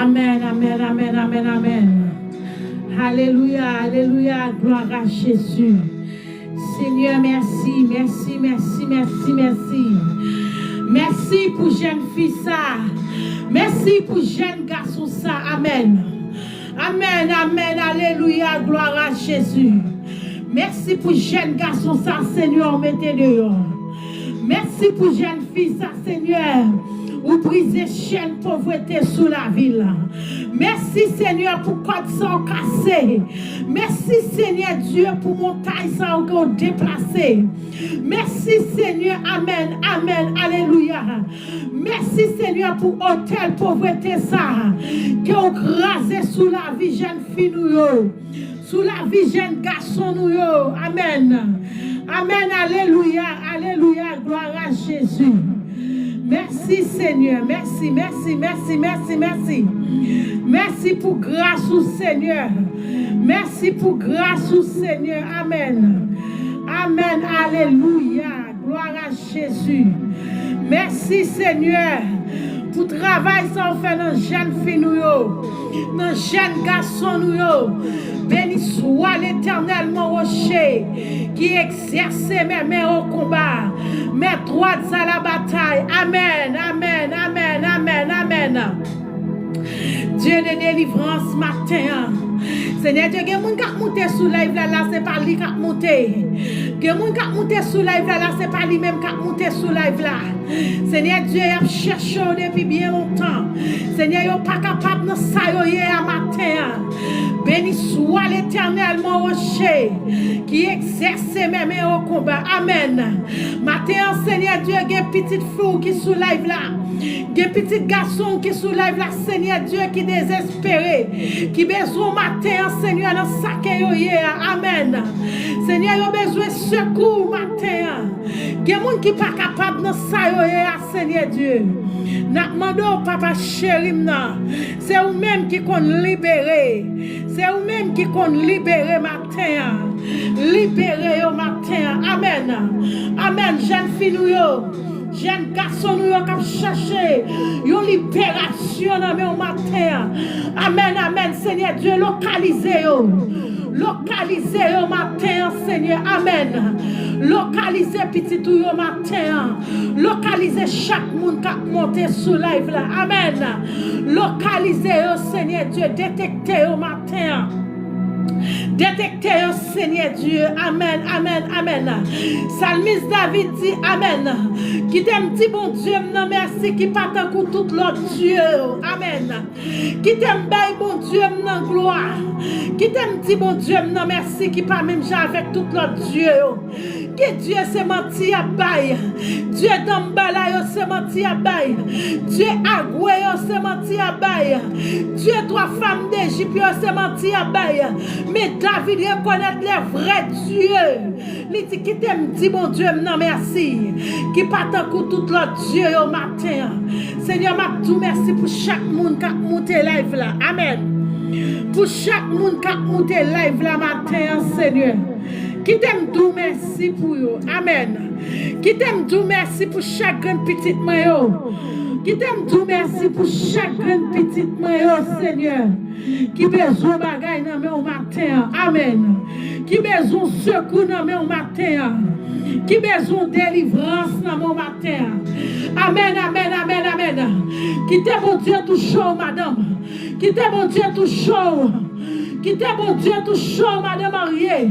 Amen, amen, amen, amen, amen. Alléluia, alléluia, gloire à Jésus. Seigneur, merci, merci, merci, merci, merci. Merci pour jeune fille ça. Merci pour jeune garçon ça. Amen. Amen, amen, alléluia, gloire à Jésus. Merci pour jeune garçon ça, Seigneur, mettez dehors. Merci pour jeune fille ça, Seigneur. Ou briser chaîne pauvreté sous la ville. Merci Seigneur pour côte sans cassé. Merci Seigneur Dieu pour montagne sans déplacer. Merci Seigneur, amen, amen, alléluia. Merci Seigneur pour hôtel pauvreté ça qui ont crasé sous la vie jeune fille nous, sous la vie jeune garçon nous, amen, amen, alléluia, alléluia, gloire à Jésus. Merci Seigneur, merci, merci, merci, merci, merci. Merci pour grâce au Seigneur. Merci pour grâce au Seigneur. Amen. Amen, alléluia. Gloire à Jésus. Merci Seigneur pour travail sans faire dans jeune fille nous, dans jeune garçon nous. Béni soit l'Éternel mon rocher qui exerce mes mains au combat, mes droites à la bataille. Amen, amen, amen, amen, amen. Dieu de délivrance matin. Seigneur Dieu, il y a des gens qui montent sur live là, c'est pas lui qui a monté. Il y a des gens qui montent sur live là, c'est pas lui même qui a monté sur live là. Seigneur Dieu, il a cherché depuis bien longtemps. Seigneur, il n'est pas capable de s'ayoyer à matin. Béni soit l'Éternel, mon rocher, qui exerce mes mains au combat. Amen. Matin, Seigneur Dieu, il y a une petite fille qui sous live là. Il y a un petit garçon qui sous live là, Seigneur Dieu, qui désespéré, qui besoin matin, Seigneur, dans sa carrière. Amen. Seigneur, il a besoin de secours matin. Il y a des gens qui ne sont pas capables de s'ayoyer, Seigneur Dieu. N'a demandé au papa chéri, c'est vous-même qui qu'on libérer. C'est vous-même qui qu'on libérer matin. Libérer au matin. Amen. Amen. Jeune fille nous yo. Jeune garçon nous qui chercher une libération dans le matin. Amen, amen, Seigneur Dieu, localisez localisez au matin, Seigneur, amen. Localisez petit tout au matin. Localisez chaque monde qui monte sur live là, amen. Localisez au Seigneur Dieu, détectez au matin. Détectez au Seigneur Dieu. Amen, amen, amen. Salmiste David dit amen. Qui t'aime dit bon Dieu, non merci, qui pas tant que tout l'autre Dieu. Amen. Qui t'aime bail bon Dieu, non gloire. Qui t'aime dit bon Dieu, non merci, qui pas même avec tout l'autre Dieu. Que Dieu s'est menti à bail. Dieu d'Ambala s'est menti à bail. Dieu Agoué s'est menti à bail. Dieu trois femmes d'Égypte s'est menti à bail. Mais David reconnaît les vrais dieux. Il dit qui t'aime dit bon Dieu, non merci. Qui pas tant que tout l'autre Dieu au matin. Seigneur, m'a tout merci pour chaque monde qui a monté live là. Amen. Pour chaque monde qui a monté live là matin, Seigneur. Qui t'aime tout merci pour eux. Amen. Qui t'aime tout merci pour chaque grande petite maillot. Qui t'aime tout merci pour chaque grande petite maillot, Seigneur. Qui besoin de bagaille dans mon matin. Amen. Qui besoin de secours dans mon matin. Qui besoin de délivrance dans mon matin. Amen, amen, amen, amen. Qui t'aime mon Dieu tout chaud, madame. Qui t'aime mon Dieu tout chaud. Qui t'aime mon Dieu tout chaud, madame mariée.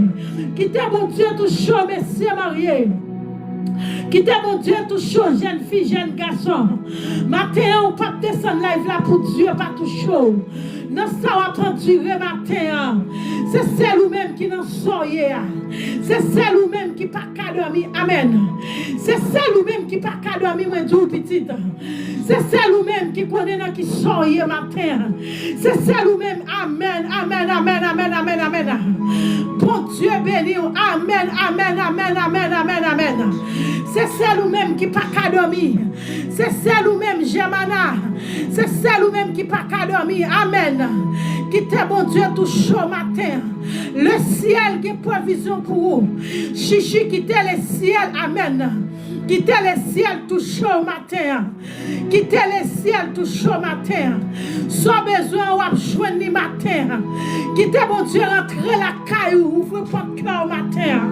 Qui t'aime mon Dieu tout chaud, messieurs mariés. Qui t'aime mon Dieu tout chaud, jeune fille, jeune garçon. Matin, on peut descendre live là pour Dieu, pas tout chaud. Non, ça va pas durer matin. C'est celle ou même qui n'en sort hier. C'est celle ou même qui pas qu'à dormir. Amen. C'est celle ou même qui pas qu'à dormir, moi, du petit. C'est celle ou même qui connaît qui sort hier matin. C'est celle ou même. Amen, amen, amen, amen, amen, amen. Bon Dieu béni. Amen, amen, amen, amen, amen, amen. C'est celle ou même qui pas qu'à dormir. C'est celle ou même Gemana. C'est celle ou même qui pas qu'à dormir. Amen. Qui t'est bon Dieu tout chaud matin. Le ciel qui est provision pour vous. Chichi qui t'est le ciel. Amen. Qui t'est le ciel tout chaud matin. Qui t'est le ciel tout chaud matin. Sans besoin, ou joindre le matin. Quittez mon Dieu, rentrer la caillou, ouvrez votre cœur au matin.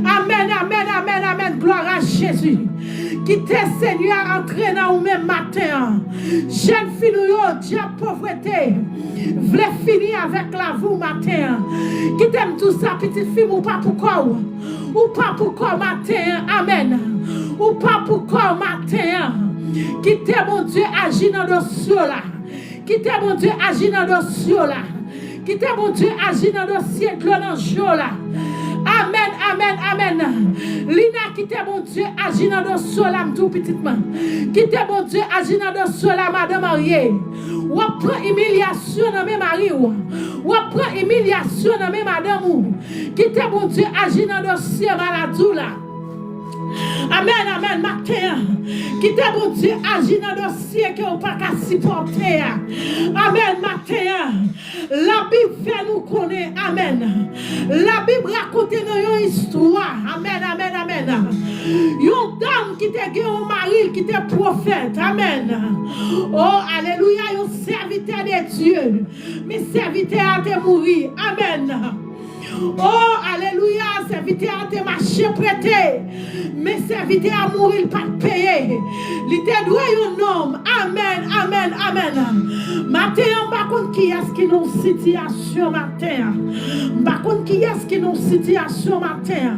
Amen, amen, amen, amen. Gloire à Jésus. Quittez Seigneur, entrer dans le même matin. Jeune fille, diable pauvreté. Voulez finir avec la vous matin. Quittez tout ça, petite fille, ou pas pourquoi. Ou pas pourquoi matin. Amen. Ou pas pourquoi matin. Quittez mon Dieu, agir dans le dossier là. Quittez mon Dieu, agir dans le dossier là. Quittez mon Dieu, agir dans le dossier de l'ange là. Amen, amen, amen. Lina, quittez mon Dieu, agir dans le dossier là, tout petitement. Quittez mon Dieu, agir dans le dossier là, madame mariée. Ou prend humiliation dans mes maris. Ou prend humiliation dans mes madame. Quittez mon Dieu, agir dans le dossier maladou là. Amen, amen, matin. Quittez mon Dieu, agir dans le dossier que vous pas qu'à supporter. Amen, matin. La Bible fait nous connaître. Amen. La Bible raconte nous une histoire. Amen, amen, amen. Une dame qui était un mari qui était prophète. Amen. Oh, alléluia, un serviteur de Dieu. Mais serviteur a été mourir. Amen. Oh, alléluia, serviteur a été marché prêté. Mais serviteur a mouru, pas payé. Il était doué un homme. Amen, amen, amen. Matin, par contre, qui est-ce qui nous situation matin? Par contre, qui est-ce qui nous situation matin?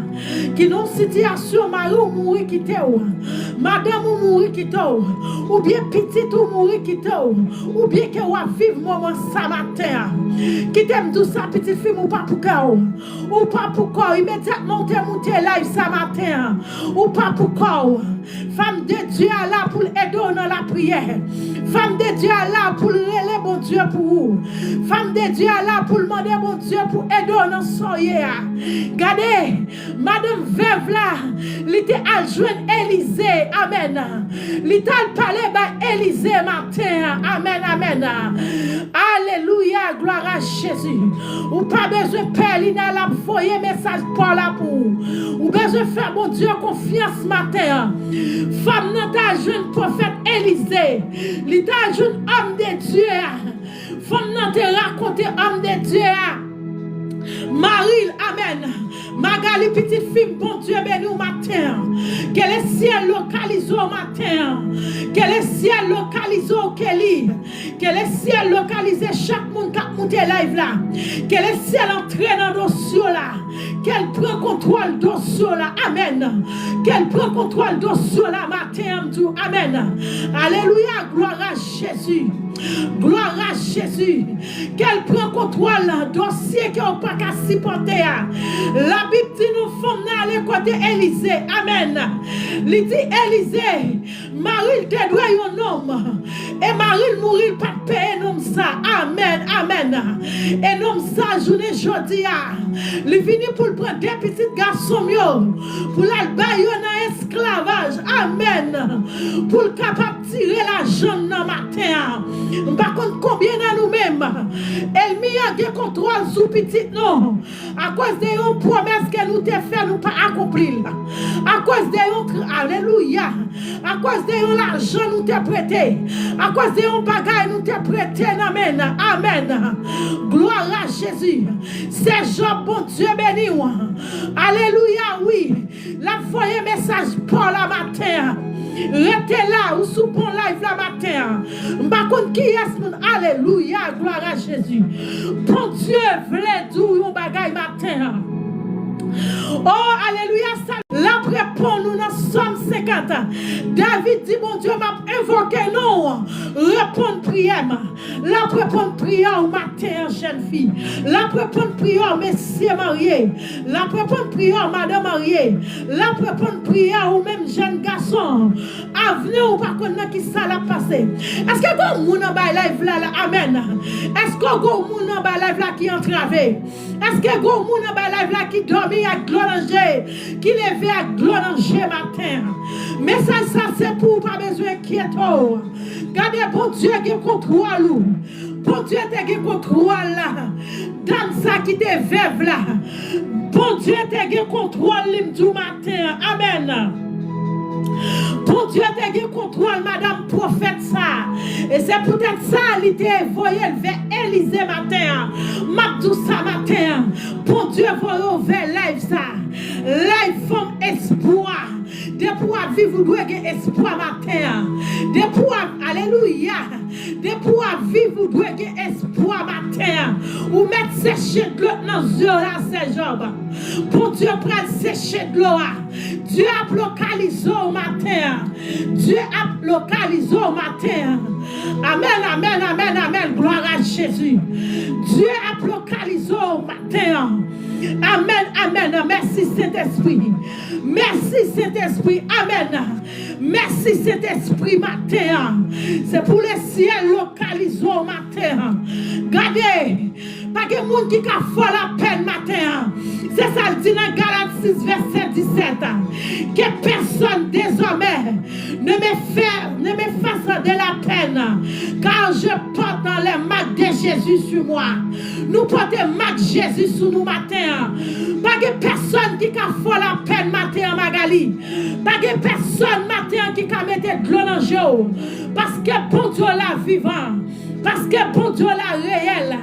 Qui nous situation, mari ou mourir qui te ou? Madame ou mourir qui te ou? Bien petite ou mourir qui te ou? Bien que ou vivre moment ça matin? Qui t'aime tout ça, petite fille ou pas pour quoi? Ou pas pour quoi? Immédiatement, monter live ça matin. Ou pas pour quoi? Femme de Dieu est là pour aider dans la prière. Femme de Dieu est là pour relayer bon Dieu pour vous. Femme de Dieu est là pour demander bon Dieu pour aider dans soyer. Regardez, madame veuve là, l'été a joindre Élisée. Amen. L'été a parlé à Élisée matin. Amen, amen. Alléluia, gloire à Jésus. Ou pas besoin de perdre la foyer message pour la pour. Ou besoin de faire bon Dieu confiance matin. Femme dans ta jeune prophète Élisée. L'état jeune homme de Dieu. Femme dans te raconter homme de Dieu. Marie, amen. Magali, petite fille, bon Dieu, béni au matin. Que le ciel localise au matin. Que le ciel localise au Kelly. Que le ciel localise chaque monde qui a monté live là. Que le ciel entre dans le dossier là. Qu'elle prend contrôle du dossier là. Amen. Qu'elle prend contrôle du dossier là matin. Amen. Alléluia. Gloire à Jésus. Gloire à Jésus. Qu'elle prend contrôle du dossier qui n'a pas qu'à supporter. La Bible dit nous sommes allés côté Élisée. Amen. Il dit Élisée, Marie te doit un homme. Et Marie mourir pas payer un homme ça. Amen. Amen. Et l'homme ça journée jeudi. Il vient pour prendre des petits garçons pour l'albaïo dans esclavage. Amen. Pour le capable tirer la jambe dans matin. Par contre, combien de nous-mêmes, elle m'y a contrôle sous petit non. À cause de une promesse que nous t'ai fait, nous pas accomplir. À cause de une, alléluia. À cause de l'argent nous t'ai prêté. À cause de un bagage nous t'ai prêté. Amen. Amen. Gloire à Jésus. C'est Job, bon Dieu béni. Alléluia, oui. La foyer message pour la matin. Restez là ou sous bon live la matin. M'bakon qui est alléluia, gloire à Jésus. Bon Dieu, v'lait d'où yon bagay matin. Oh, alléluia, ça. L'après pour nous dans Somme 50. David dit, mon Dieu, m'a invoqué non. Répondre prière. L'après pour prière au matin, jeune fille. L'après pour prière, messieurs mariés. L'après pour prière, madame mariée. L'après pour prière au même jeune garçon. Avenue ou pas connaître qui ça l'a passé. Est-ce que vous moun en bas live là, amen. Est-ce que vous moun en bas live là qui entravé. Est-ce que vous moun en bas live là qui dormi à gloranger, qui levé à gloranger matin. Mais ça c'est pour pas besoin d'inquiéter. Gardez bon Dieu qui contrôle. Bon Dieu qui contrôle là. Dans ça qui te veuve là. Bon Dieu qui contrôle du matin. Amen. Bon Dieu te gen contrôle, madame prophète ça. Et c'est peut-être ça, il t'a envoyé vers Élisée matin. Mabdou ça matin. Bon Dieu voyez vers live ça. Live femme espoir. De pouvoir vivre, vous devez avoir espoir matin. De pouvoir, alléluia. De pouvoir vivre, vous devez avoir espoir matin. Ou mettre sécher de l'eau dans les yeux là, c'est Job. Pour Dieu prenne sécher de l'eau. Dieu a localisé au matin. Dieu a localisé au matin. Amen, amen, amen, amen. Gloire à Jésus. Dieu a localisé au matin. Amen, amen. Merci Saint-Esprit. Merci Saint-Esprit. Amen. Merci Saint-Esprit matin. C'est pour le ciel localisé au matin. Regardez, pas de monde qui a fait la peine matin. C'est ça le dit dans Galates 6, verset 17. Que personne désormais ne me fasse de la peine, car je porte dans les marques de Jésus sur moi. Nous portons marques Jésus sur nous matin. Pas de personne qui a fait la peine matin, Magali. Pas de personne matin qui a mis de l'eau dans le jeu. Parce que pour Dieu la vivant. Parce que pour Dieu la réel.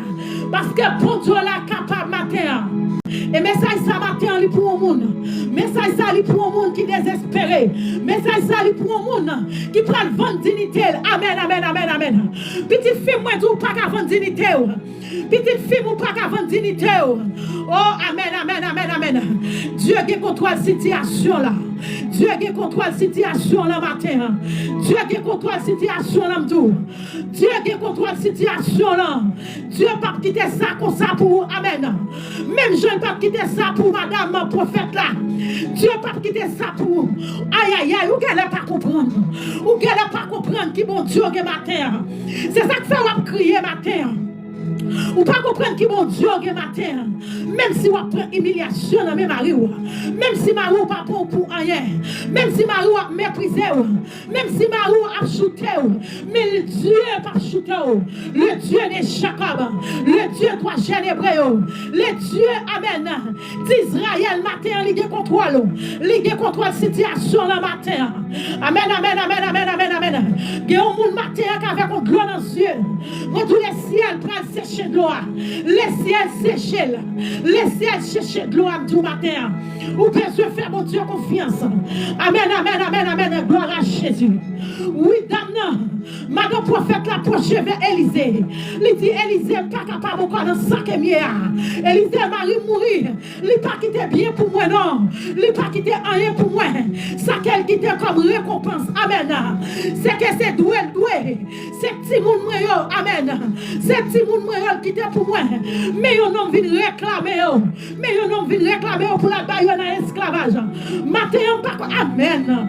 Parce que pour Dieu la capable matin. Et message ça matin li pour un monde. Message ça li pour un monde qui désespéré. Message ça li pour un monde qui prend vendre dignité. Amen, amen, amen, amen. Petite fille moi dis pas qu'à vendre dignité. Petite fille ou pas qu'à vendre dignité. Oh amen, amen, amen, amen. Dieu qui contrôle la situation là. Dieu qui contrôle la situation là matin. Dieu qui contrôle la situation là tout. Dieu qui contrôle la situation là. Dieu pas quitter ça comme ça pour amen. Même je ne pas quitter ça pour madame prophète là. Dieu pas quitter ça pour aïe aïe aïe, ou qu'elle pas comprendre. Ou qu'elle pas comprendre qui bon Dieu que matin. C'est ça que fait on crier matin. Ou pas comprendre qui bon Dieu que matin. Même si on prend humiliation dans mes maris, même si Marou pas pour rien, même si Marou a méprisé, même si Marou a shooté, mais le Dieu pas shooté, le Dieu de Jacob, le Dieu de troisième hébreu, le Dieu amen d'Israël matin, il contrôle la situation le matin. Amen, amen, amen, amen, amen, amen. Il y a un monde matin qui avec un gloire dans les yeux. Quand tous les ciels prennent sécher de l'eau, les ciels séchent. Les ciels cherchent de l'eau tout matin. Ou bien se faire mon Dieu confiance. Amen, amen, amen, amen. Gloire à Jésus. Oui, dame, madame prophète l'approche vers Élisée. Il dit Élisée pas capable encore dans 5e mier. Élisée Marie mourir. Il pas quitté bien pour moi non. Il pas quitté rien pour moi. Ça qu'elle quitté comme récompense. Amen. C'est que c'est doué. C'est petit monde moi amen. C'est petit monde moi quitté pour moi. Mais on non vient réclamer. Mais on non vient réclamer pour la baille dans esclavage. Matin pas amen.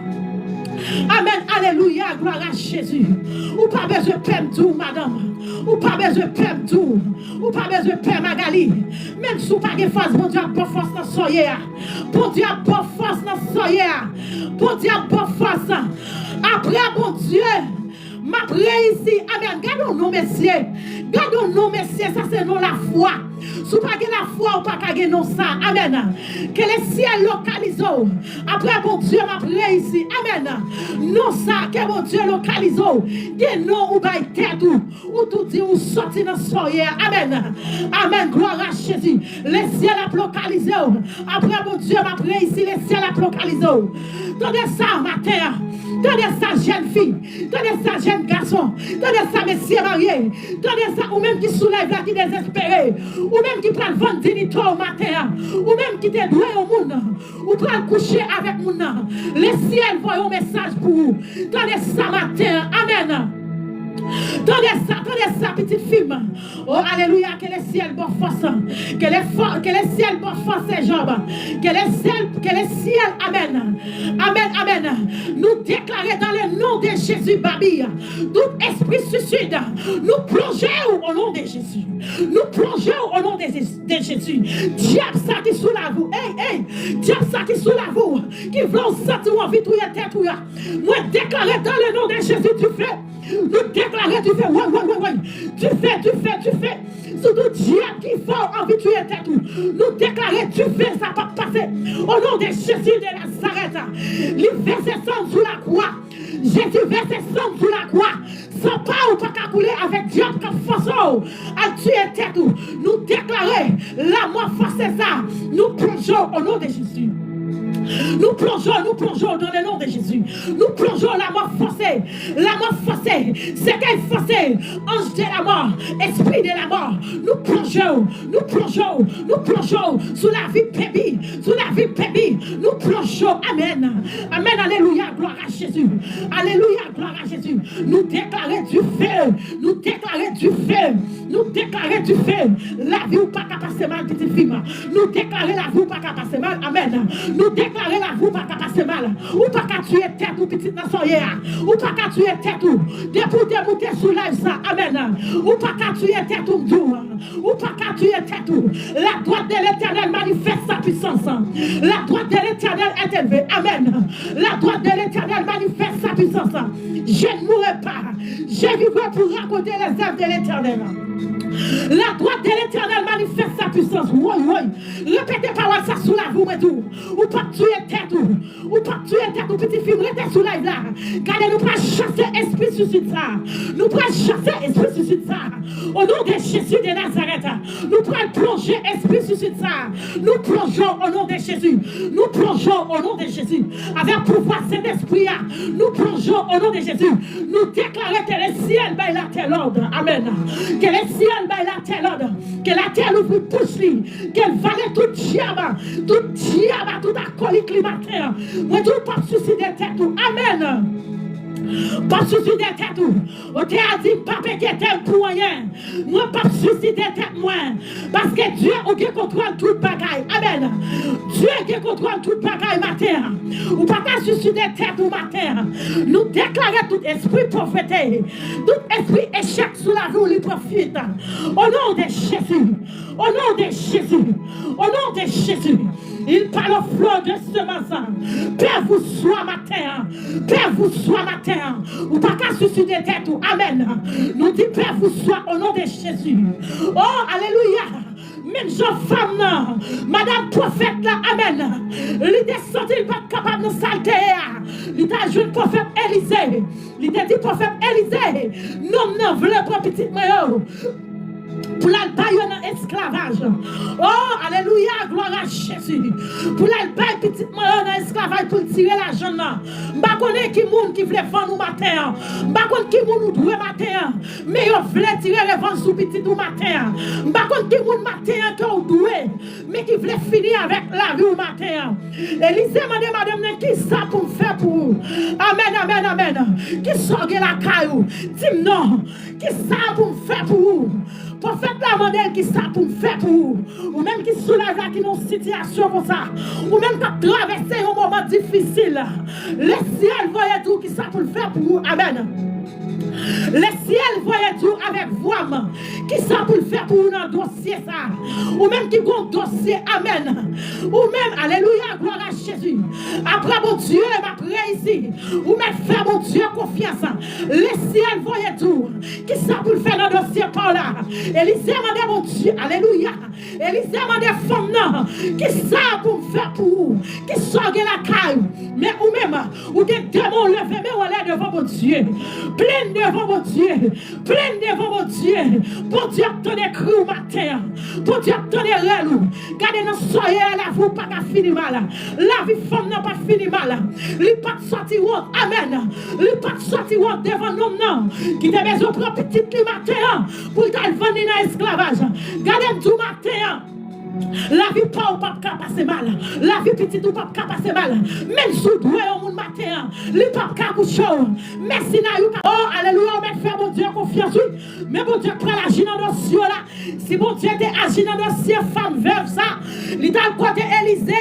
Amen, alléluia, gloire à Jésus. Ou pas besoin de paix tout, madame. Ou pas besoin de paix tout. Ou pas besoin de paix, Magali. Même si vous n'avez pas de force, bon Dieu a bonne force dans le soyer. Bon Dieu a bonne force dans le soyer. Bon Dieu a bonne force. Après, bon Dieu, ma prière ici, amen. Gardons nos messieurs. Gardons nos messieurs, ça c'est non la foi. Si vous n'avez pas la foi, ou pas gagner non ça. Amen. Que les ciels localisent. Après, bon Dieu, ma prière ici. Amen. Non ça, que bon Dieu localise. Que non ou bail tête ou tout dit ou sorti dans soirée. Amen. Amen. Gloire à Jésus. Les ciels a localisé. Après, bon Dieu, ma prière ici, les ciels a localisé. Tendez ça, matin. Tendez ça, jeune fille. Tendez ça, jeune garçon. Tendez ça, messieurs mariés. Tendez ça, ou même qui soulève là, qui désespéré. Ou même qui prend le vent dignité au matin. Ou même qui te doué au monde. Ou prend le coucher avec mon nom. Les ciels voient un message pour vous. Tendez ça, matin. Amen. Tendez ça, petite fille. Oh, alléluia, que les ciels bon force. Que les ciels bon force, Job. Que les ciels, amen. Amen, amen. Nous déclarer dans le nom de Jésus, Babi. Tout esprit suicide. Nous plongeons au nom de Jésus. Nous plongeons au nom de Jésus. Diable ça qui sous la vous. Hey, diable ça qui sous la vous. Qui veut sentir envie de tout tête. Moi déclarer dans le nom de Jésus, tu fais. Nous déclarer, tu fais, ouais. Tu fais. Sous tout diable qui faut envie de tuer tête. Nous déclarer, tu fais, ça va passer. Au nom de Jésus de Nazareth. Il versait sang sous la croix. Jésus versait sang sous la croix. Sans pas ou pas qu'à couler avec diable comme force à tuer tête. Nous déclarer, la mort forcée ça. Nous plongeons au nom de Jésus. Nous plongeons dans le nom de Jésus. Nous plongeons la mort forcée. La mort forcée, c'est qu'elle forcée. Ange de la mort, esprit de la mort. Nous plongeons sous la vie pébie. Nous plongeons. Amen. Amen. Alléluia. Gloire à Jésus. Alléluia. Gloire à Jésus. Nous déclarer du feu. Nous déclarer du feu. La vie ou pas qu'à passer mal, petite fille. Nous déclarer la vie ou pas qu'à passer mal. Amen. Nous déclarer la vie ou pas qu'à passer mal. Ou pas qu'à tuer tête ou petite nationnière. Ou pas qu'à tuer tête ou. Depuis démonter sous l'air ça. Amen. Ou pas qu'à tuer tête ou. Ou pas qu'à tuer tête ou. La droite de l'Éternel manifeste sa puissance. La droite de l'Éternel est élevée. Amen. La droite de l'Éternel manifeste sa puissance. Je ne mourrai pas. Je vivrai pour raconter les œuvres de l'Éternel. La droite de l'Éternel manifeste sa puissance. Oui. Répétez paroles ça sous la vous et tout. Ou pas tuer tête ou pas tuer tête ou petit film restez sous la là. Gardez nous pas chasser esprit suicide ça. Nous pas chasser esprit suicide ça. Au nom de Jésus de Nazareth. Nous prenons plonger esprit suicide ça. Nous plongeons au nom de Jésus. Nous plongeons au nom de Jésus. Avec pouvoir cet esprit là. Nous plongeons au nom de Jésus. Nous déclarons que le ciel baille la terre l'ordre. Amen. Que le ciel baille la terre l'ordre. Que la terre ouvre pousse lui. Qu'elle valait tout diable, tout acolyte climatique. Moi, tout pas suicider tête. Amen. Pas suicider tête. On t'a dit, pas péter tête pour rien. Moi, pas suicider tête, moi. Parce que Dieu, il contrôle tout le bagaille. Amen. Dieu, il contrôle tout le bagaille matin. Ou pas suicider tête ou matin. Nous déclarons tout esprit prophétique, tout esprit échec sous la vie, il profite. Au nom de Jésus. Au nom de Jésus. Au nom de Jésus. Il parle au flot de semence. Père vous soit matin. Père vous soit matin. Ou pas qu'à suicider tête. Amen. Nous dit Père vous soit au nom de Jésus. Oh, alléluia. Même jean femme, madame prophète là, amen. L'idée sorti, il n'est pas capable de nous salter. L'idée a joué le prophète Élisée. L'idée dit prophète Élisée. Non, voulez pas petite maillot. Pour la bailler dans esclavage. Oh, alléluia, gloire à Jésus. Pour la bailler petite maillot dans esclavage pour tirer l'argent là. M'pa connaît qui monde qui voulait vendre au matin. M'pa connaît qui monde nous doit matin. Mais yo voulait tirer les ventes sous petit au matin. M'pa connaît qui monde matin qui on doué. Mais qui voulait finir avec la vie au matin. Élisée m'a dit madame qui ça pour me faire pour vous. Amen. Qui sorge la caillou. Dis non. Qui ça pour me faire pour vous. Prophète la modèle qui ça pour me faire pour vous. Ou même qui soulève là qui dans une situation comme ça. Ou même qui traverser un moment difficile. Le ciel voyait tout qui ça pour le faire pour vous. Amen. Le ciel voyait tout avec vous. Qui ça pour le faire pour vous dans le dossier ça. Ou même qui a un dossier. Amen. Ou même, alléluia, gloire à Jésus. Après mon Dieu, après ici. Ou même faire mon Dieu confiance. Le ciel voyait tout. Qui ça pour le faire dans le dossier par là. Élisée m'a dit mon Dieu, alléluia. Élisée m'a dit femme non. Qui ça pour me faire pour vous. Qui sorge la caille. Mais ou même, ou des démons levés, mais on est devant mon Dieu. Plein devant mon Dieu. Plein devant mon Dieu. Pour Dieu te donner cru au matin. Pour Dieu te donner relou. Gardez nos soyez la vie pas qu'à finir mal. La vie femme n'a pas fini mal. Il pas sorti honte. Amen. Il pas sorti honte devant nous non. Qui te besoin de petite le matin. Pour te vendre dans l'esclavage. Gardez tout matin. La vie pas ou pas passer mal. La vie petite ou pas passer mal. Même sous doué au monde matin. Le pas coucher. Merci na you. Oh alléluia, on met faire mon Dieu confiance. Mais mon Dieu prend l'agir dans nos cieux là. Si mon Dieu était agi dans nos cieux femme veuve ça. Il t'a côté Élisée.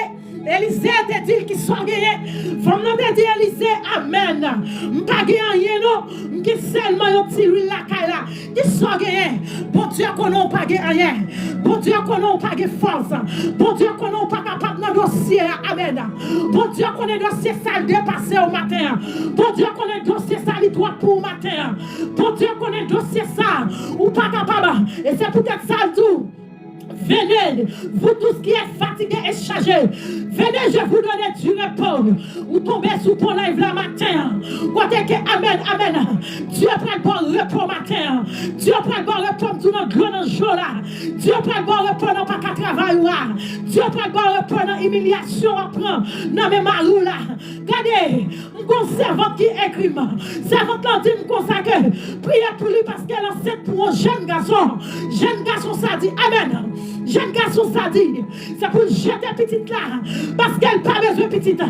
Élisée te dit qu'ils sont gagnés. Femme non te dit Élisée, amen. M'pas gagné rien non. M'ki seulement un petit huile la caille là. Qu'ils sont gagnés. Bon Dieu qu'on n'a pas gagné rien. Bon Dieu qu'on n'a pas gagné force. Bon Dieu qu'on n'a pas capable connaît dossier, amen. Bon Dieu connaît dossier ça dépassé au matin. Bon Dieu connaît dossier ça il doit pour au matin. Bon Dieu connaît dossier ça ou pas capable. Et c'est peut-être ça tout. Venez, vous tous qui êtes fatigués et chargés, venez, je vous donne du repos. Vous tombez sous ton live la matin. Côté que amen, amen. Dieu prend le bon repos matin. Dieu prend le bon repos tout le grand jour là. Dieu prend le bon repos dans pas qu'à travailler là. Dieu prend le bon repos dans l'humiliation on prend. Non mais marou là. Regardez, mon servante qui écrit, servante là dit me consacrer. Priez pour lui parce qu'elle est enceinte pour un jeune garçon. Jeune garçon ça dit amen. Jeune garçon, ça dit, c'est pour jeter petite là, parce qu'elle n'a pas besoin de petite.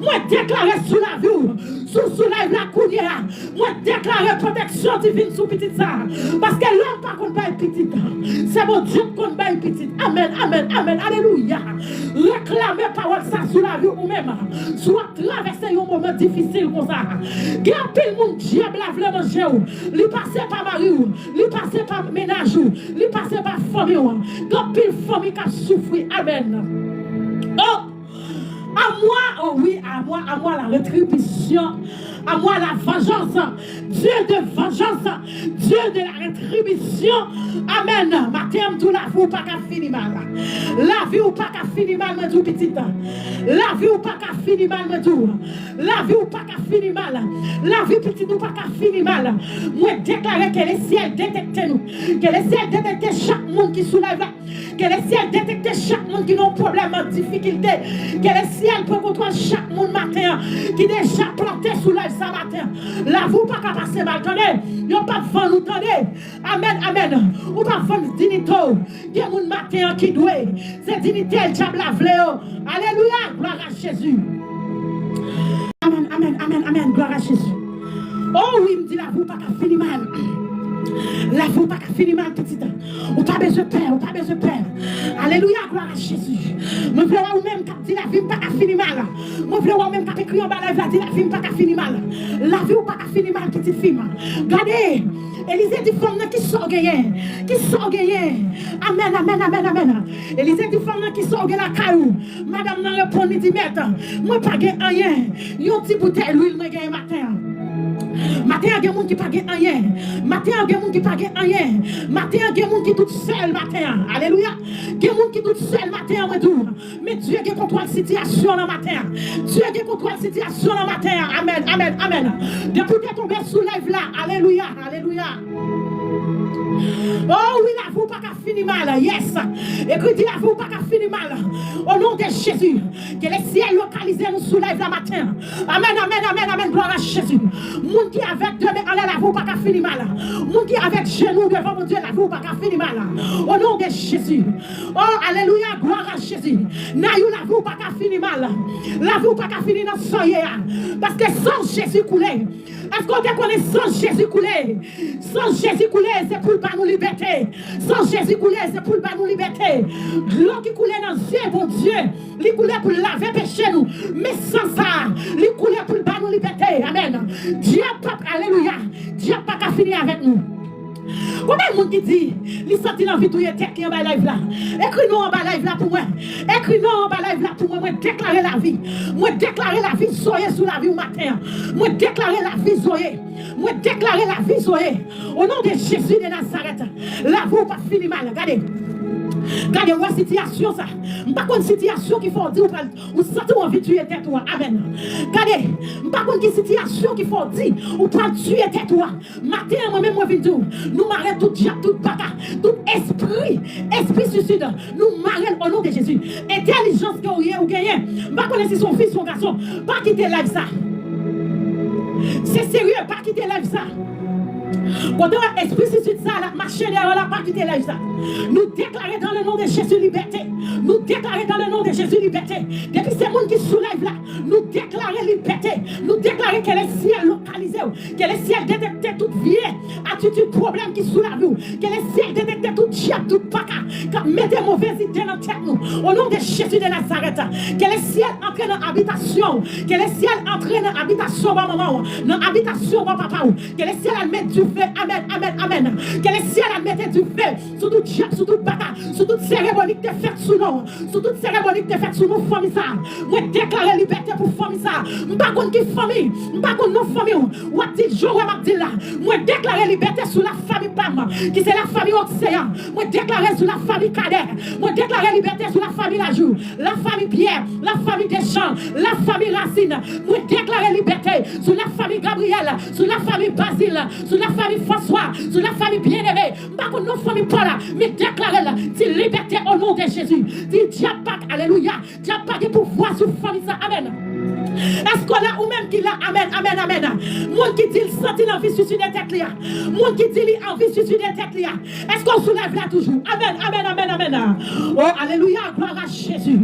Moi, déclarer sous la vie, sous la coulière, moi, déclarer protection divine sous petite ça, parce qu'elle n'a pas qu'on baille petite. C'est mon Dieu qu'on baille petite. Amen, amen, amen, alléluia. Réclamez parole ça sous la vie ou même, soit traverser un moment difficile comme ça. Gardez le monde, diable la vle manger, lui passer par mari, lui passer par ménage, lui passer par famille. Pile famille qui a souffert. Amen. Oh, à moi, oh oui, à moi la rétribution, à moi la vengeance, Dieu de vengeance, Dieu de la rétribution. Amen. Matin, tout la vie ou pas qu'à finir mal. La vie ou pas qu'à finir mal, mais tout petit. La vie ou pas qu'à finir mal, mais tout. La vie ou pas qu'à finir mal. La vie petite ou pas qu'à finir mal. Moi, déclarer que les ciels détectent nous. Que les ciels détectent chaque monde qui soulève là. Que les ciels détectent chaque monde qui a un problème, en difficulté. Que les ciels peuvent contrôler chaque monde matin qui déjà planté sous l'aile ça matin. La vous pas qu'à passer mal, attendez. Yo pas vent nous attendez. Amen, amen. Ou pas vent dignité. Il y a un matin qui doit. C'est dignité le diable la vléo. Alléluia, gloire à Jésus. Amen, amen, amen, amen, gloire à Jésus. Oh oui, me dit la vous pas qu'à finir mal. La vie pas qu'à finir mal, petit. Ou pas besoin de peur, ou pas besoin de peur. Alléluia, gloire à Jésus. Moi, je veux ou même qui dit la vie pas qu'à finir mal. Moi, je veux même qui écrit en bas la vie, la vie pas qu'à finir mal. La vie pas qu'à finir mal, petite fille. Regardez, Élisée dit femme qui sort gagné. Qui sort gagné. Amen, amen, amen, amen. Élisée dit femme qui sort gagné la caillou. Madame n'a répondu, dit mette. Moi, pas gagné rien. Yon petit bouteille l'huile, moi gagné matin. Matin, il y a des gens qui ne pagent rien. Matin, il y a des gens qui ne pagent rien. Matin, il y a des gens qui sont tout seuls matin. Alléluia. Il y a des gens qui sont tout seuls matin. Mais Dieu a contrôle la situation dans matin. Dieu a contrôle la situation dans matin. Amen, amen, amen. Depuis que tu es tombé sous l'œuvre là. Alléluia, alléluia. Oh oui, la vous pas qu'à finir mal. Yes. Écoute, la vous pas qu'à finir mal. Au nom de Jésus. Que les ciels localisés nous soulèvent la matin. Amen, amen, amen, amen. Gloire à Jésus. Moun qui avec deux mains, la vous pas qu'à finir mal. Moun qui avec genoux devant mon Dieu, la vous pas qu'à finir mal. Au nom de Jésus. Oh, alléluia, gloire à Jésus. Naïou, la vous pas qu'à finir mal. La vous pas qu'à finir dans son hier. Parce que sans Jésus coulé. Est-ce qu'on te connaît sans Jésus coulé? Sans Jésus coulé, c'est pour pas nous liberté. Sans Jésus coulé, c'est pour pas nous liberté. L'eau qui coulait dans le ciel, bon Dieu, il coulait pour laver péché nous. Mais sans ça, il coulait pour pas nous liberté. Amen. Dieu pas, alléluia. Dieu pas qu'à finir avec nous. Combien de monde qui dit, il sorti dans la vie tout est tête qui est en bas live là. Écris-nous en bas live là pour moi. Écris-nous en bas live là pour moi. Moi déclarer la vie. Moi déclarer la vie soyez sous la vie au matin. Moi déclarer la vie soyez. Moi déclarer la vie soyez. Au nom de Jésus de Nazareth. La vie pas fini mal. Regardez. Regardez la situation ça. Pas une situation qui faut dire ou sentir envie de tuer tête toi. Amen. Regardez, pas une situation qui faut dire ou pas tuer tête toi. Matin moi même moi vidéo. Nous marrer tout diable, tout bata, tout esprit suicide. Nous marrer au nom de Jésus. Intelligence que ou gagner. Pas connaître si son fils son garçon, pas quitter live ça. C'est sérieux, pas quitter live ça. Quand on a esprit suicide ça, la machine derrière la pas quitter live ça. Nous déclarer dans le nom de Jésus liberté. Nous déclarer dans le nom de Jésus liberté. Depuis ces gens qui soulèvent là, nous déclarer liberté. Nous déclarer que les ciels localisés, que les ciels détectent toute vieille attitude, problème qui soulève nous. Que les ciels détectent toute diable, tout paca, qui met des mauvaises idées dans la tête nous. Au nom de Jésus de Nazareth, que le ciel entre dans l'habitation, que le ciel entre dans l'habitation, maman, dans l'habitation, papa, que le ciel mette du feu, amen, amen, amen. Que le ciel mette du feu sur tout diable, sur tout bata, sur toute cérémonie qui est faite sous nous, sur toute cérémonie qui est faite sous nous, famille ça. Moi, déclarer liberté pour famille ça. Je ne sais pas qui famille, je ne sais pas nos familles, ou à dit jour, m'a dit là. Moi, déclarer liberté sur la famille Pam, qui c'est la famille Océan. Moi, déclarer sur la famille Kader. Moi, déclarer liberté sur la famille Lajou, la famille Pierre, la famille Deschamps, la famille Racine. Moi, déclarer liberté sur la famille Gabriel, sur la famille Basile, sur la famille François, sur la famille bien-aimée. Je ne sais pas nos familles pas là, mais déclarer la liberté au nom de Jésus. Dis diable, alléluia. Diable, pas de pouvoir sur famille ça. Amen. Est-ce qu'on a ou même qui l'a? Amen, amen, amen. Moi qui dit le senti l'envie de suicider tête là. Moi qui dit l'envie de suicider tête là. Est-ce qu'on soulève là toujours? Amen, amen, amen, amen. Oh, alléluia, gloire à Jésus.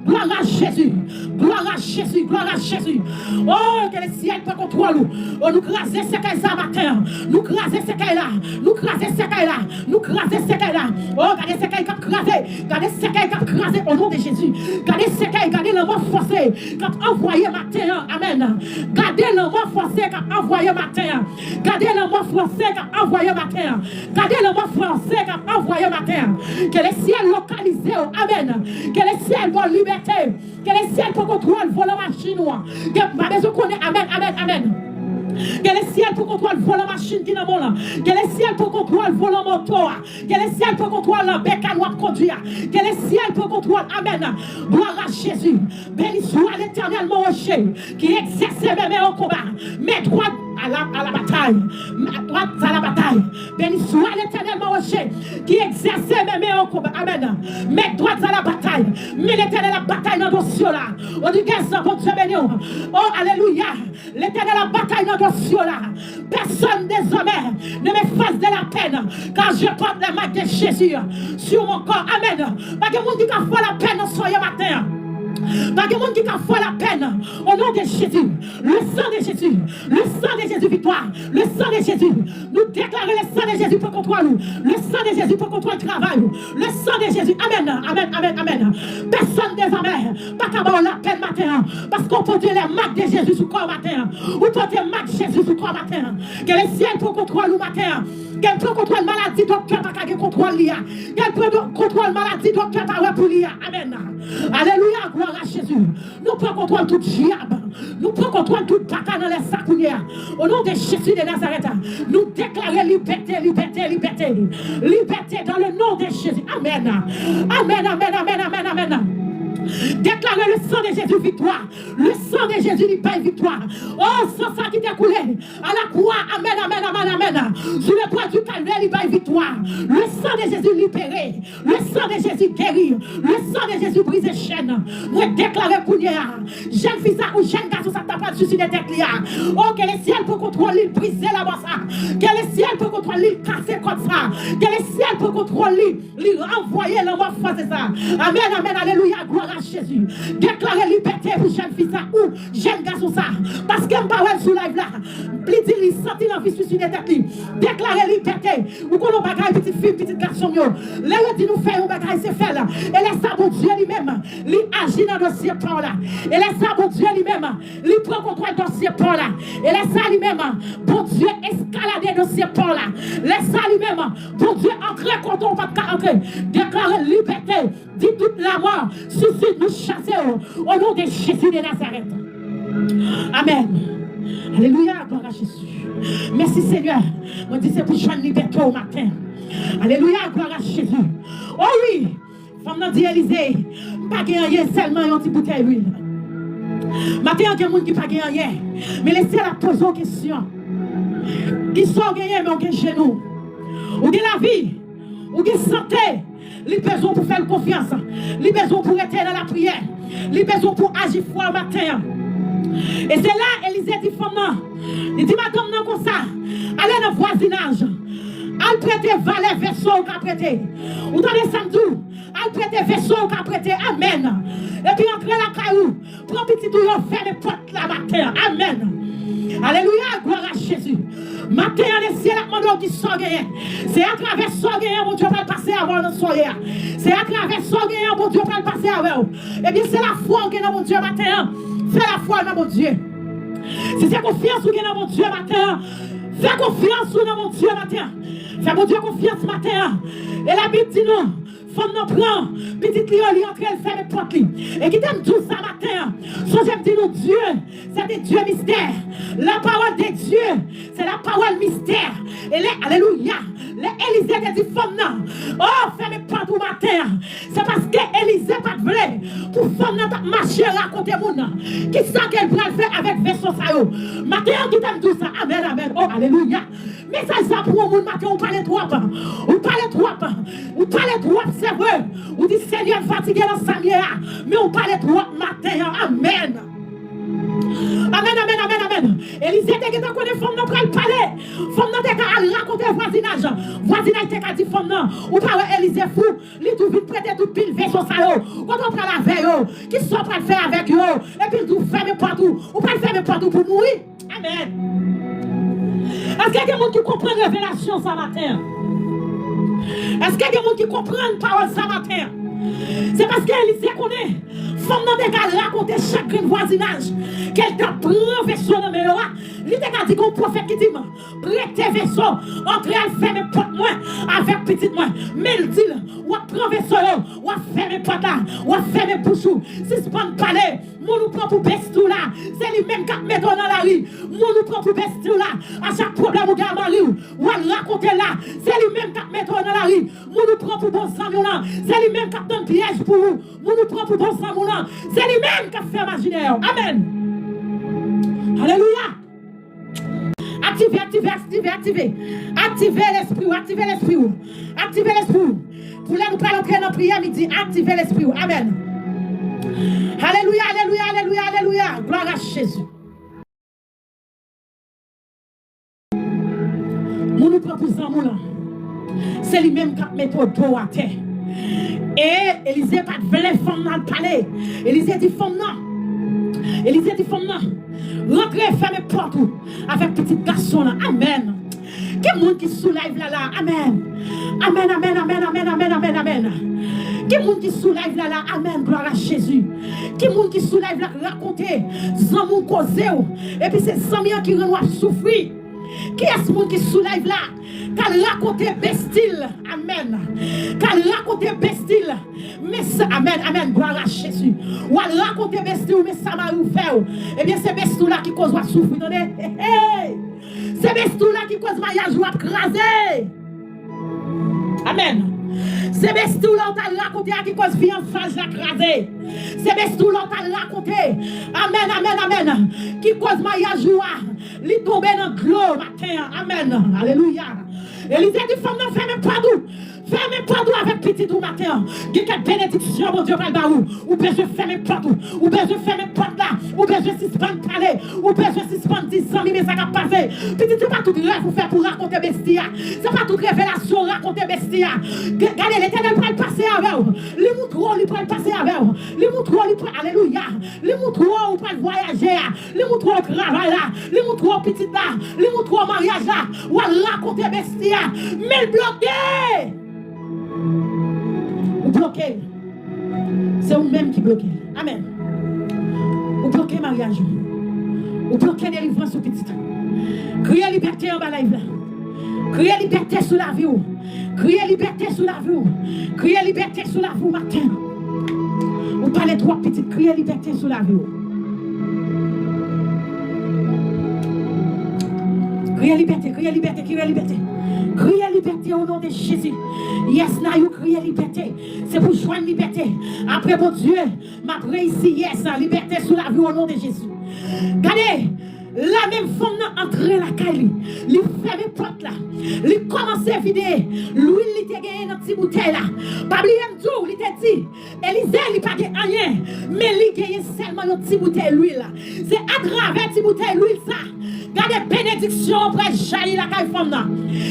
Gloire à Jésus. Gloire à Jésus. Gloire à Jésus. Oh, que le ciel peut contrôler nous. Oh, nous craser ce qu'elle ça matin. Nous craser ce qu'elle là. Nous craser ce qu'elle là. Nous craser ce qu'elle là. Oh, regardez ce qu'elle a crasé. Regardez ce qu'elle a crasé au nom de Jésus. Regardez ce qu'elle, regardez le mot forcé. Quand envoyé matin. Amen. Gardez le mot français qu'a envoyé matin. Gardez le mot français qu'a envoyé matin. Gardez le mot français qu'a envoyé matin. Que le ciel localise. Amen. Que le ciel va liberté. Que le ciel peut contrôler le volant machine. Que ma maison connaît. Amen. Amen. Amen. Que le ciel peut contrôler le volant machine qui est dans le monde. Que le ciel peut contrôler le volant moto. Que le ciel peut contrôler le bec à noix de conduire. Que le ciel peut contrôler. Amen. Gloire à Jésus. Béni soit l'Éternel mon rocher qui exerce mes mains au combat. Mes droits à la bataille. Mes droits à la bataille. Béni soit l'Éternel mon rocher qui exerce mes mains au combat. Amen. Mes droits à la bataille. Mais l'Éternel la bataille dans nos cieux là. On dit qu'est-ce que bon Dieu béni. Oh, alléluia. L'Éternel la bataille dans nos cieux là. Personne désormais ne me fasse de la peine. Car je porte la marque de Jésus sur mon corps. Amen. Pas que monde qui a fait la peine ce matin. Pas de monde qui a fait la peine au nom de Jésus. Le sang de Jésus. Le sang de Jésus victoire. Le sang de Jésus. Nous déclarons le sang de Jésus pour contrôler nous. Le sang de Jésus pour contrôler le travail. Le sang de Jésus. Amen. Amen. Amen. Amen. Personne désormais pas qu'à avoir la peine matin. Parce qu'on porte les marques de Jésus sur le corps matin. Ou porte les marques de Jésus sur le corps matin. Que le ciel pour contrôler nous matin. Qu'elle peut contrôler la maladie, docteur, pas qu'elle contrôle l'IA. Qu'elle peut contrôler la maladie, docteur, pas pour l'IA. Amen. Alléluia, gloire à Jésus. Nous pouvons contrôler tout diable. Nous pouvons contrôler tout baka dans les sacounières. Au nom de Jésus de Nazareth, nous déclarons liberté, liberté, liberté. Liberté dans le nom de Jésus. Amen. Amen, amen, amen, amen, amen. Déclarez le sang de Jésus victoire. Le sang de Jésus lui paye victoire. Oh, sang ça qui découlé à la croix. Amen, amen, amen, amen. Sur le poids du calvaire, il paye victoire. Le sang de Jésus libéré. Le sang de Jésus guéri. Le sang de Jésus brise les chaînes. Moi, déclarez pour jeune fille ou jeune garçon, ça t'a pas dessus des têtes. Oh, que le ciel peut contrôler, briser la bosse. Que le ciel peut contrôler, casser comme ça. Que le ciel peut contrôler, lui renvoyer la mort face ça. Amen, amen, alléluia, gloire à Jésus. Déclarez liberté pour jeune fille ça ou jeune garçon ça. Parce qu'elle parle sur live là. Plus dit, il sentit l'envie de suicider tête. Déclarez liberté. Ou qu'on a bagaille, petite fille, petite garçon. Là, il dit nous faire un bagaille, c'est fait là. Et laisse ça, bon Dieu lui-même, il agit dans le dossier pour là. Et laisse ça, bon Dieu lui-même, il prend contrôle du dossier pour là. Et laisse ça lui-même, bon Dieu, escalader le dossier pour là. Laisse ça lui-même, bon Dieu, entrer quand on va pas entrer. Déclarez liberté. Dit toute la mort, suicide, nous chasser au nom de Jésus de Nazareth. Amen. Alléluia, gloire à Jésus. Merci Seigneur. On dit c'est pour joindre liberté au matin. Alléluia, gloire à Jésus. Oh oui, femme n'a dit Élysée, pas gagner seulement un petit bouteille d'huile. Matin, il y a des gens qui ne pas gagner. Mais laissez la poser une question. Qui sont gagnés, mais on gagne chez nous. Ou gagne la vie, ou gagne santé. Les besoins pour faire confiance. Les besoins pour être dans la prière. Les besoins pour agir froid au matin. Et c'est là, Élisée dit, femme, il dit, madame, non, comme ça, allez dans le voisinage. Allez prêter valet, vaisseau, qu'a prêté. Ou dans les samedis, allez prêter vaisseau, qu'a prêté. Amen. Et puis, entrez la caillou. Prends petit tout, ferme les portes la matin. Amen. Alléluia, gloire à Jésus. Matin, les ciels a demandé qui sont gagnés. C'est à travers ce gagnant, mon Dieu, va passer avant notre soirée. C'est à travers ce gagnant, mon Dieu, va passer avant. Eh bien, c'est la foi qui est dans mon Dieu matin. Fais la foi dans mon Dieu. Si c'est confiance qui est dans mon Dieu matin, fais confiance dans mon Dieu matin. Fais mon Dieu confiance matin. Et la Bible dit non. Faut nous prendre, petite lion, entre elle, fait les portes. Et qui t'aime tout ça matin. So j'aime dire, nous, Dieu, c'est des dieux mystères. La parole des dieux, c'est la parole mystère. Et les, alléluia, les Élisée te dit, femme, non. Oh, fais mes portes au matin. C'est parce que Élisée pas de vrai. Pour femme, non, marcher, raconter mon nom. Qui ça qu'elle peut faire avec vaisseau ça yo. Matin, qui t'aime tout ça. Amen, amen. Oh, alléluia. Mais ça pour vous, matin, on parle trop. On parle trop. On parle trop. C'est vrai. On dit Seigneur fatigué dans sa mière. Mais on parle trop matin. Amen. Amen, amen, amen, amen. Élisée te dit qu'on est femme dans le palais. Femme dans te raconter voisinage. Voisinage te dit femme non. Ou pas Élisée fou. Li tout vite prêter tout pile vaisseau ça yo. Quand on prend la veille qui sont prêts à faire avec yo. Et puis tout ferme partout. Ou pas ferme partout pour mourir. Amen. Est-ce qu'il y a des gens qui comprennent la révélation ce matin? Est-ce qu'il y a des gens qui comprennent la parole ce matin? C'est parce qu'Élisée connaît. Femme dans des cas raconter chaque voisinage. Qu'elle t'a pris un vaisseau dans mes oreilles. Il t'a dit qu'on prophète qui dit, prête tes vaisseaux. Entre elles, fait mes portes moins. Avec petite moins. Mais il dit, ou prend vaisseau, ou fait mes portes là. Ou fait mes bouchons. Si c'est pas de palais, mon nous prend pour bestou là. C'est lui-même qui met dans la rue. Mon nous prend pour bestou là. À chaque problème, ou gamin ou à raconter là. C'est lui-même qui met dans la rue. Mon nous prend pour bon sang là. C'est lui-même qui donne piège pour vous. Mon nous prend pour bon sang là. C'est lui-même qui fait imaginaire. Amen. Alléluia. Activez, activez, activez, activez. Activez l'esprit, activez l'esprit. Activez l'esprit. Pour là, nous allons entrer dans la prière midi. Activez l'esprit. Amen. Alléluia, alléluia, alléluia, alléluia. Gloire à Jésus. Mon nous prend pour ça, mon là. C'est lui-même qui met au dos à terre. Et Élisée pas de vraie femme dans le palais. Élisée dit femme non. Élisée dit femme non. Rentrez, fermez porte avec petit garçon là. Amen. Quel monde qui soulève là. Amen. Amen, amen, amen, amen, amen, amen, amen. Quel monde qui soulève là. Amen. Gloire à Jésus. Quel monde qui soulève là. Racontez. Zamou causé. Et puis c'est Samia qui rend souffrir. Qui est ce monde qui soulève là? Qu'elle raconte bestil. Amen. Qu'elle raconte bestil. Mais ça, amen, amen, gloire à Jésus. Ou elle raconte bestil, mais ça m'a ouvert. Eh bien, c'est bestil là qui cause souffrir. C'est bestil là qui cause mariage ou écraser. Amen. C'est bestou là, on t'a raconté qui cause fiançage écrasé. C'est bestou là, on t'a raconté. Amen, amen, amen. Qui cause mariage joie. Li tombe dans l'eau matin. Amen. Alléluia. Élisée dit, femme, ne ferme pas d'où. Fermez pas d'où avec petit ou matin. Qui quelle bénédiction, mon Dieu, par le ou besoin de fermer pas d'où. Ou besoin de fermer pas là. Ou besoin de suspendre parler. Ou besoin de suspendre 10 ans, mais ça va passer. Petit, c'est pas tout rêve vous faire pour raconter bestia. C'est pas toute révélation raconter bestia. Regardez, l'éternel peut le passer avec vous. Les moutons, il peut le passer avec vous. Les moutons, il peut, alléluia. Les moutons, il peut voyager. Les moutons, il travail là. Les moutons, petit là. Les moutons, mariage là. Ou raconter bestia. Mais le bloqué. Vous bloquez. C'est vous-même qui bloquez. Amen. Vous bloquez mariage. Vous bloquez délivrance au petit. Criez liberté en bas live là. Criez liberté sous la vie. Criez liberté sous la vie. Criez liberté sous la vie matin. Vous parlez trois petites. Criez liberté sous la vie. Criez liberté, criez liberté, criez liberté. Criez liberté au nom de Jésus. Yes, now you criez liberté. C'est pour joindre liberté. Après, mon Dieu, m'a pris ici, yes, liberté sous la vie au nom de Jésus. Regardez, la même femme n'a entré la caille. Il fait les portes là. Il commence à vider. L'huile, il était gagné dans cette bouteille là. Pas oublier tout, il était dit. Élisée, il n'a pas gagné rien. Mais il gagne seulement une petite bouteille d'huile là. C'est à travers cette bouteille d'huile ça. Regardez, bénédiction après jaillir la caille femme là.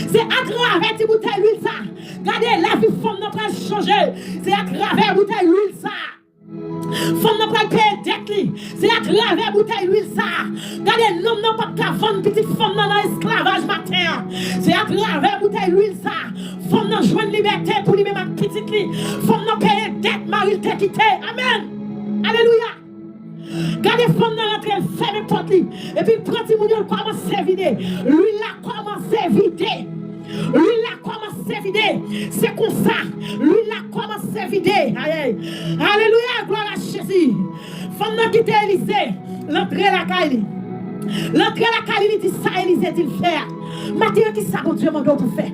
C'est à travers cette bouteille d'huile ça. Regardez, la vie femme n'a pas changé. C'est à travers la bouteille d'huile ça. Femme n'a pas payé dette li. C'est à travers bouteille l'huile ça. Regardez, non, non, pas qu'à vendre petite femme dans l'esclavage matin. C'est à travers bouteille l'huile ça. Femme dans joindre liberté pour lui même petite li. Femme dans payer dette, mari te quitté. Amen. Alléluia. Regardez, femme dans l'entrée, ferme porte li. Et puis, prend Timounion, commence à vider. Lui là, commence à vider. Lui là commence à vider. C'est comme ça. Lui là commence à vider. Alléluia. Gloire à Jésus. Femme n'a quitté Élysée. L'entrée la caille. L'entrée la caille, il dit ça, Élysée, il fait. Matin, qui ça, mon Dieu, mon Dieu, pour faire.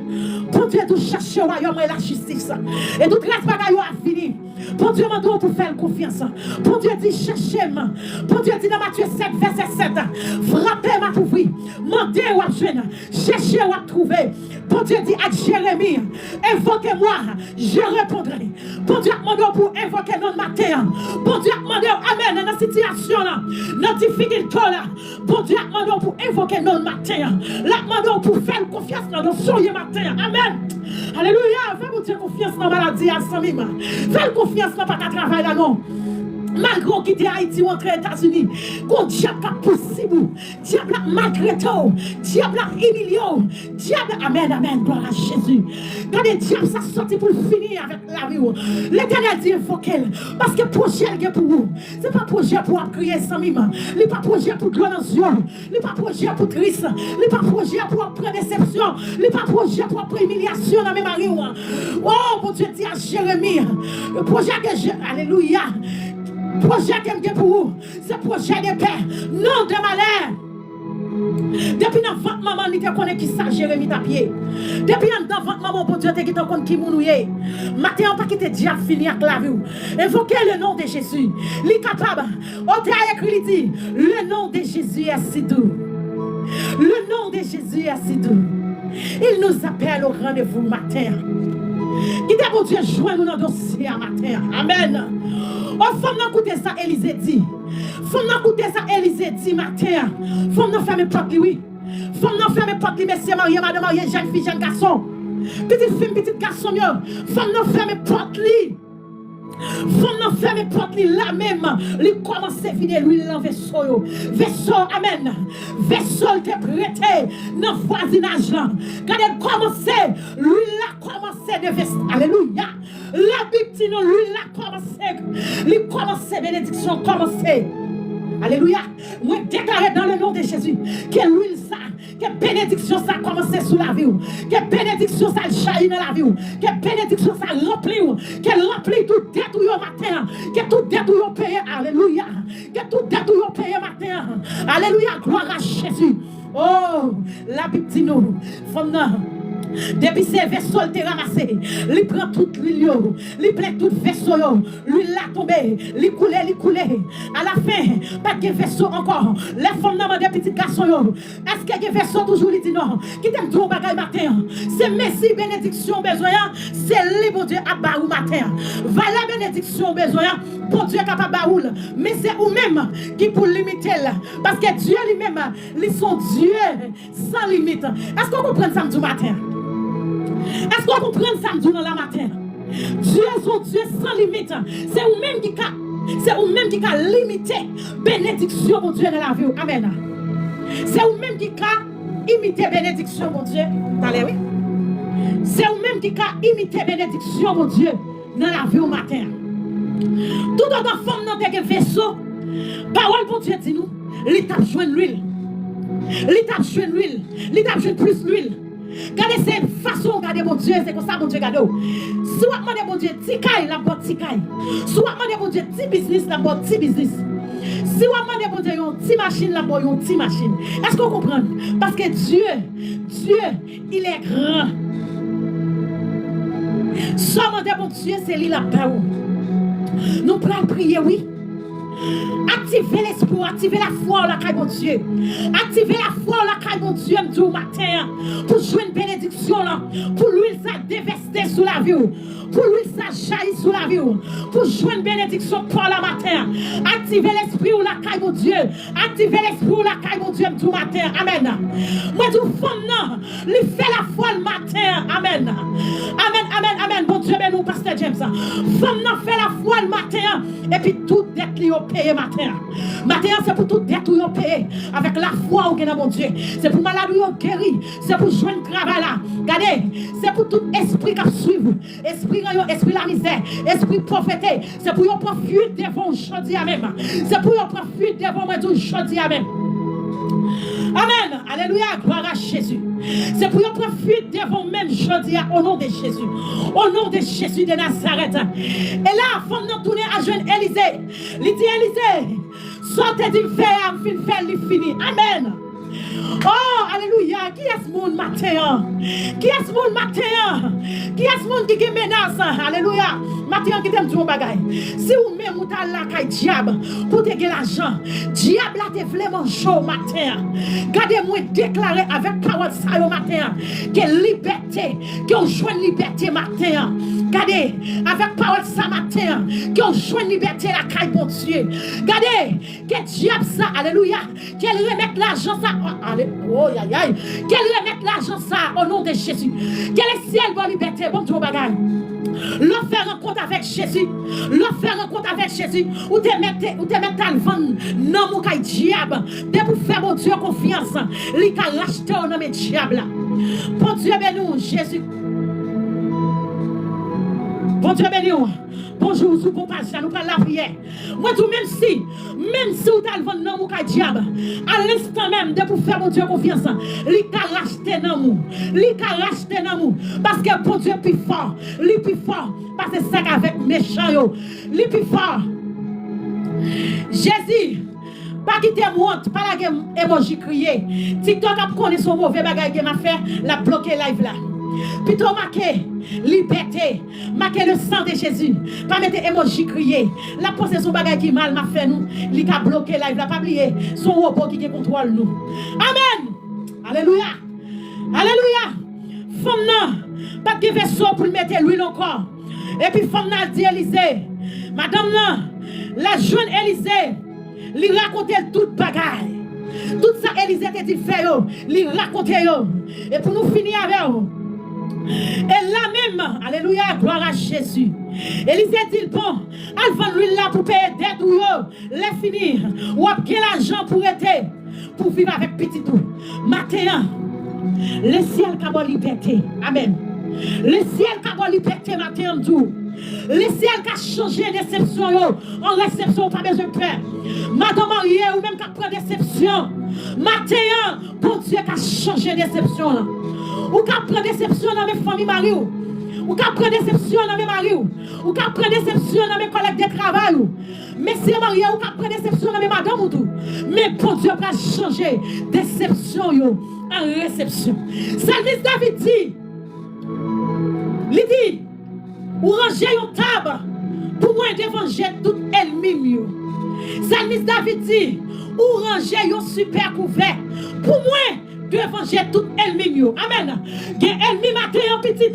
Pour Dieu, tout chercher au royaume et la justice. Et tout reste bagaille a fini. Pour Dieu, mon Dieu, pour faire confiance. Pour Dieu, dit cherchez-moi. Pour Dieu, dit dans Matthieu 7, verset 7. Frappez ma ouvrir. Mandez ou à jeune. Cherchez ou à trouver. Pour Dieu, dit à Jérémie. Invoquez-moi, je répondrai. Pour Dieu, demandez pour invoquer notre matin. Pour Dieu, demandez, amen, dans la situation là. Dans la difficulté là. Pour Dieu, demandez pour invoquer notre matin. La demandez pour faire confiance dans notre sourire matin. Amen. Alléluia. Fais-moi Dieu confiance dans la maladie à Samima. Fais confiance dans pas de travail là non. Malgré quitter Haïti ou entrer aux États-Unis, qu'on diable pas possible, diable malgré tout, diable humilié, diable, amen, amen, gloire à Jésus. Quand les diables ça sorti pour finir avec la vie, l'Éternel dit il faut qu'elle, parce que projet est pour vous, c'est pas projet pour crier sans mime, c'est pas projet pour de l'eau dans les yeux, c'est pas projet pour triste, c'est pas projet pour prendre déception, c'est pas projet pour prendre humiliation dans mes maris. Oh, mon Dieu dit à Jérémie, le projet que j'ai, alléluia. Projet qu'elle a pour vous, c'est projet de paix, non de malheur. Depuis dans votre maman, il te connaît qui ça, Jérémie Tapier. Depuis dans votre maman, bon Dieu, il te connaît qui mounouye. Matin, on pas quitter diable fini avec la vie. Invoquez le nom de Jésus. Il est capable. On t'a écrit, il dit, le nom de Jésus est si doux. Le nom de Jésus est si doux. Il nous appelle au rendez-vous matin. Qui t'a bon Dieu joint nous dans le dossier à matin. Amen. Oh, femme n'a écouté ça, Élysée dit. Femme n'a écouté ça, Élysée dit matin. Femme n'a fermé porte, oui. Femme n'a fermé porte, messieurs, mariés, madame, mariés, jeune fille, jeune garçon. Petite fille, petite garçon, femme n'a fermé porte, lui. Femme n'a fermé porte, là même. Il commence à vider l'huile dans le vaisseau. Vaisseau, amen. Vaisseau, t'es prêté dans le voisinage. Quand elle commence, l'huile a commencé de vaisseau. Alléluia. La Bible dit non, l'huile a commencé. Il commence, bénédiction commencé. Alléluia. Moi, déclarer dans le nom de Jésus que l'huile ça, que bénédiction ça a commencé sous la vie, que bénédiction ça jaillit dans la vie, que bénédiction ça remplit, qu'elle remplit tout dette au matin, que tout dette au payé. Alléluia. Que tout dette au payé matin. Alléluia. Gloire à Jésus. Oh, la Bible dit nous, femme. Depuis ces vaisseaux, il te ramassé. Il prend toute l'huile, il prend tout vaisseau, l'huile l'a tombé, il coulé. À la fin, pas de vaisseau encore. Les femmes demandent des petits garçons. Est-ce qu'il y a des vaisseaux toujours? Il dit non. Qui t'aime tout au bagage matin? C'est merci, bénédiction besoin. C'est libre Dieu à barou matin. Va la bénédiction besoin. Pour Dieu capable de baroul. Mais c'est vous-même qui pour limiter là. Parce que Dieu lui-même, ils sont Dieu sans limite. Est-ce qu'on comprend ça du matin? Est-ce qu'on comprend ça dans la matin? Dieu est son Dieu sans limite. C'est vous-même qui a limité bénédiction, mon Dieu, dans la vie. Amen. C'est vous-même qui a imité bénédiction, mon Dieu. Allez, oui. C'est vous-même qui a imité bénédiction, mon Dieu, dans la vie au matin. Tout autant femme dans des vaisseaux, parole pour Dieu dit nous, l'étape joint l'huile. L'étape joint l'huile. L'étape joint plus l'huile. Regardez cette façon, regardez mon Dieu, c'est comme ça mon Dieu, regardez. Si vous demandez mon Dieu, tikaï, la boîte tikaï. Si vous demandez mon Dieu, petit business, la boîte petit business. Si vous demandez mon Dieu, une petite machine, la boîte une petite machine. Est-ce qu'on comprend? Parce que Dieu, il est grand. Si vous demandez mon Dieu, c'est lui la paix. Nous pouvons prier, oui. Activez l'espoir, activez la foi la caille mon Dieu. Activez la foi la caille mon Dieu du matin. Pour jouer une bénédiction là. Pour lui ça dévester sous la vie. Pour lui ça jaillit sous la vie. Pour jouer une bénédiction pour la matin. Activez l'esprit ou la caille mon Dieu. Activez l'esprit ou la caille mon Dieu du matin. Amen. Moi du fond non. Lui fait la foi le matin. Amen. Amen, amen, amen. Bon Dieu, ben nous, Pasteur James. ça. Femme n'a fait la foi le matin. Et puis toute dette li yo payé matin. Matin c'est pour toute dette yo payé. Avec la foi au dans mon Dieu. C'est pour maladie yo guéri. C'est pour joindre travail là. Regardez. C'est pour tout esprit qui suivre. Esprit la misère. Esprit prophété. C'est pour yo prendre fuite devant aujourd'hui à même. C'est pour yo prendre fuite devant moi aujourd'hui à même. Amen. Alléluia. Gloire à Jésus. C'est pour prendre fuite devant même jeudi au nom de Jésus. Au nom de Jésus de Nazareth. Et là, faut nous tourner à jeune Élisée. Il dit Élisée, sortez du fer, il fini. Amen. Oh, alléluia. Qui est ce monde matin? Qui est ce monde matin? Qui est ce monde qui menace? Alléluia. Matin, qui t'aime du bagay. Si vous même ou t'as la caille diable pour te gagner l'argent, diable a te vraiment chaud matin. Gardez-moi déclarer avec parole ça au matin que liberté, qu'on joue liberté matin. Gardez, avec parole ça matin, qu'on joue liberté la caille pour Dieu. Gardez, que diable ça, alléluia, qu'elle remette l'argent ça. Oh, aïe, aïe. Qu'elle remette l'argent ça au nom de Jésus. Quel est ciel pour liberté, bon Dieu, bagay. L'on fait rencontre avec Jésus. L'on fait rencontre avec Jésus. Ou te mette à le vendre. Non, mon caille diable. De pour faire mon Dieu confiance. Li ka racheter au nom de diable. Bon Dieu, bénis Jésus. Bon Dieu, bénis. Bonjour, sous compassion, nous parlons la prière. Moi, tout même si vous avez le vent dans mon diable, à l'instant même, de pour faire mon Dieu confiance, il t'a racheté dans nous. Il t'a racheté dans nous. Parce que bon Dieu est plus fort. Il est plus fort. Parce que c'est ça avec méchant. Il est plus fort. Jésus, pas quitter honte, pas la game emoji crier. TikTok a connu son mauvais bagage qu'il m'a fait, la bloqué live là. Plutôt marqué liberté, marqué le sang de Jésus. Pas mettre emoji crier. La pensée son bagage qui mal m'a fait nous. Il a bloqué live, la pas oublié. Son robot qui contrôle nous. Amen. Alléluia. Alléluia. Femme non, pas de vaisseau pour mettre l'huile encore. Et puis femme non dit Élisée, madame non, la jeune Élisée, lui racontait toute bagaille. Tout ça Élisée te dit fait yo, lui racontait yo. Et pour nous finir avec yo. Et là même, alléluia, gloire à Jésus. Élisée dit bon, elle va lui là pour payer dette ou yo, les finir. Ou a quel argent pour être pour vivre avec petit tout. Matin, le ciel qui a liberté. Amen. Le ciel qui a liberté matin tout. Le ciel qui a changé déception en réception, pas besoin de peur. Madame mariée ou même qui a pris déception. Matin, bon Dieu qui a changé déception là. Ou qui a pris déception dans mes familles mariées. Ou qui a pris déception dans mes maris. Ou qui a pris déception dans mes collègues de travail. Mais c'est marié ou qui a pris déception dans mes madames ou tout. Mais bon Dieu qui a changé déception en réception. Salmis David dit, il dit, ou ranger une table pour moi dévanger tout ennemi. Salmis David dit, ou ranger un super couvert pour moi dévanger tout ennemi. Amen. Des ennemis matin petit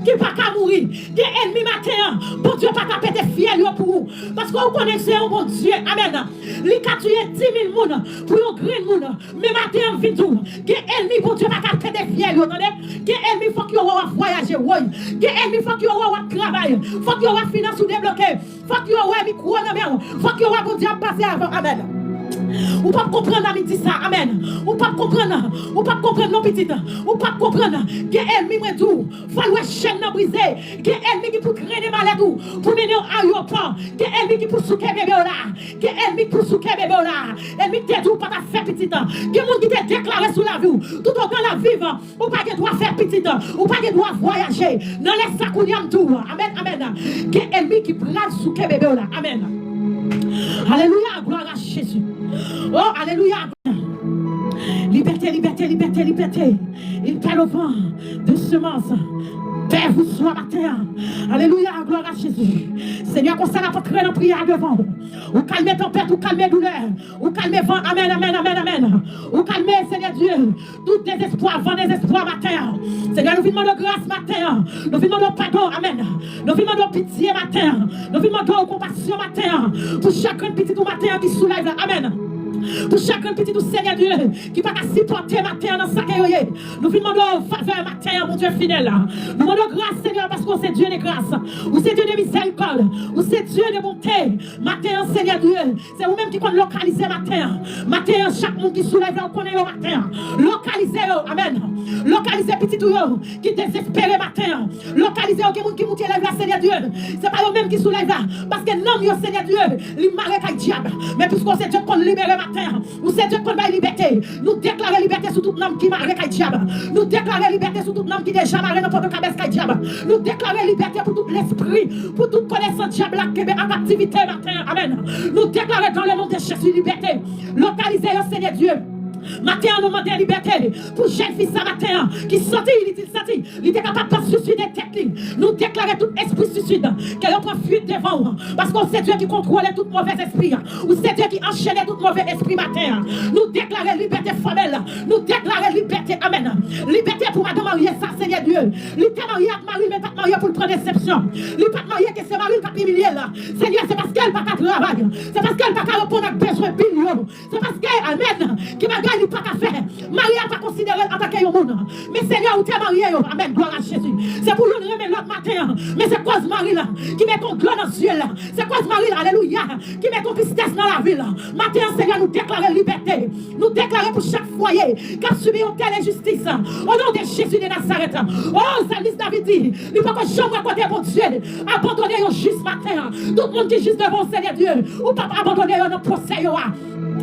qui pas qu'à mourir. Des ennemis matin, bon Dieu pas qu'à péter fiel pour vous. Parce que vous connaissez un bon Dieu. Amen. Li ka tué 10 000 moun pour un grand moun. Mais matin en vidou. Des ennemis bon Dieu pas qu'à péter fiel. Attendez. Des ennemis faut qu'il va voyager. Des ennemis faut qu'il va travailler. Faut qu'il va finance ou débloquer. Faut qu'il va micro dans main. Faut qu'il va bon Dieu passer avant. Amen. Ou pas comprendre la midi ça, amen. Ou pas comprendre nos petites. Ou pas comprendre que ennemi moi tout, faut le chaîne brisé, que ennemi qui pour créer des malades pour mener à l'aéroport, que ennemi qui pour souquer bébé là, que ennemi pour souquer bébé là, ennemi qui tout pas faire petite, que monde qui te déclaré sous la vie, tout autant la vivre, ou pas que doit faire petite, ou pas que doit voyager, dans les sacouniam tout. Amen, amen. Que ennemi qui prend souquer bébé là. Amen. Alléluia, gloire à Jésus. Oh, alléluia. Liberté, liberté, liberté, liberté. Il parle au vent de semences. Père, vous soit matin. Alléluia, gloire à Jésus. Seigneur, qu'on s'en a pas créé dans prière devant. Ou calmez tempête, ou calmez douleur. Ou calmez vent, amen, amen, amen, amen. Ou calmez, Seigneur Dieu, tout désespoir, vent désespoir matin. Seigneur, nous vous demandons grâce matin. Nous vous demandons pardon, amen. Nous vous demandons pitié matin. Nous vous demandons compassion matin. Pour chacun petit tout matin qui soulève, amen. Pour chacun petit ou Seigneur Dieu, qui va supporter matin dans sa carrière. Nous vous demandons faveur matin, mon Dieu fidèle. Nous demandons grâce, Seigneur, parce qu'on c'est Dieu de grâce. Ou c'est Dieu de miséricorde. Ou c'est Dieu de bonté. Matin, Seigneur Dieu, c'est vous-même qui comptez localiser matin. Matin, chaque monde qui soulève, on connaît le matin. Localisez, amen. Localisez petit ou qui désespère matin. Localisez, qui monte lève là, Seigneur Dieu. C'est pas eux-mêmes qui soulèvent là. Parce que non, Seigneur Dieu, il marre avec diable. Mais puisqu'on sait Dieu qu'on libère matin, ou c'est Dieu qu'on va liberté. Nous déclarons liberté sur tout homme qui marre avec diable. Nous déclarons liberté sur tout homme qui déjà marre dans notre cabesse avec diable. Nous déclarons liberté pour tout l'esprit, pour toute connaissance diable qui est en activité matin. Amen. Nous déclarons dans le nom de Jésus liberté. Localisez le Seigneur Dieu. Matin, nous demandons la liberté pour jeune fils ce matin qui sortit, il était capable de suicider tête. Nous déclarons tout esprit suicide qu'elle prend fuite devant parce qu'on sait Dieu qui contrôle tout mauvais esprit ou c'est Dieu qui enchaîne tout mauvais esprit matin. Nous déclarons liberté formelle, nous déclarons liberté, amen. Liberté pour madame mariée, ça Seigneur Dieu. Liberté mariée avec Marie, mais pas mariée pour le prendre déception. Liberté mariée que c'est Marie qui a humilié là. Seigneur, c'est parce qu'elle n'a pas de travail, c'est parce qu'elle n'a pas répondre à besoin billion, c'est parce qu'elle, amen, qui m'a il n'a pas qu'à faire. Marie n'a pas considéré attaquer au monde. Mais Seigneur, où tu es marié, amen, gloire à Jésus. C'est pour nous remettre l'autre matin. Mais c'est cause Marie là, qui met ton gloire dans le ciel là. C'est cause Marie là, alléluia, qui met ton tristesse dans la ville. Matin, Seigneur, nous déclarons liberté. Nous déclarons pour chaque foyer qui a subi une telle injustice. Au nom de Jésus de Nazareth. Oh, Salis David dit, il ne faut pas que jamais côté bon Dieu. Abandonner au juste matin. Tout le monde qui est juste devant Seigneur Dieu. Ou pas abandonner dans procès.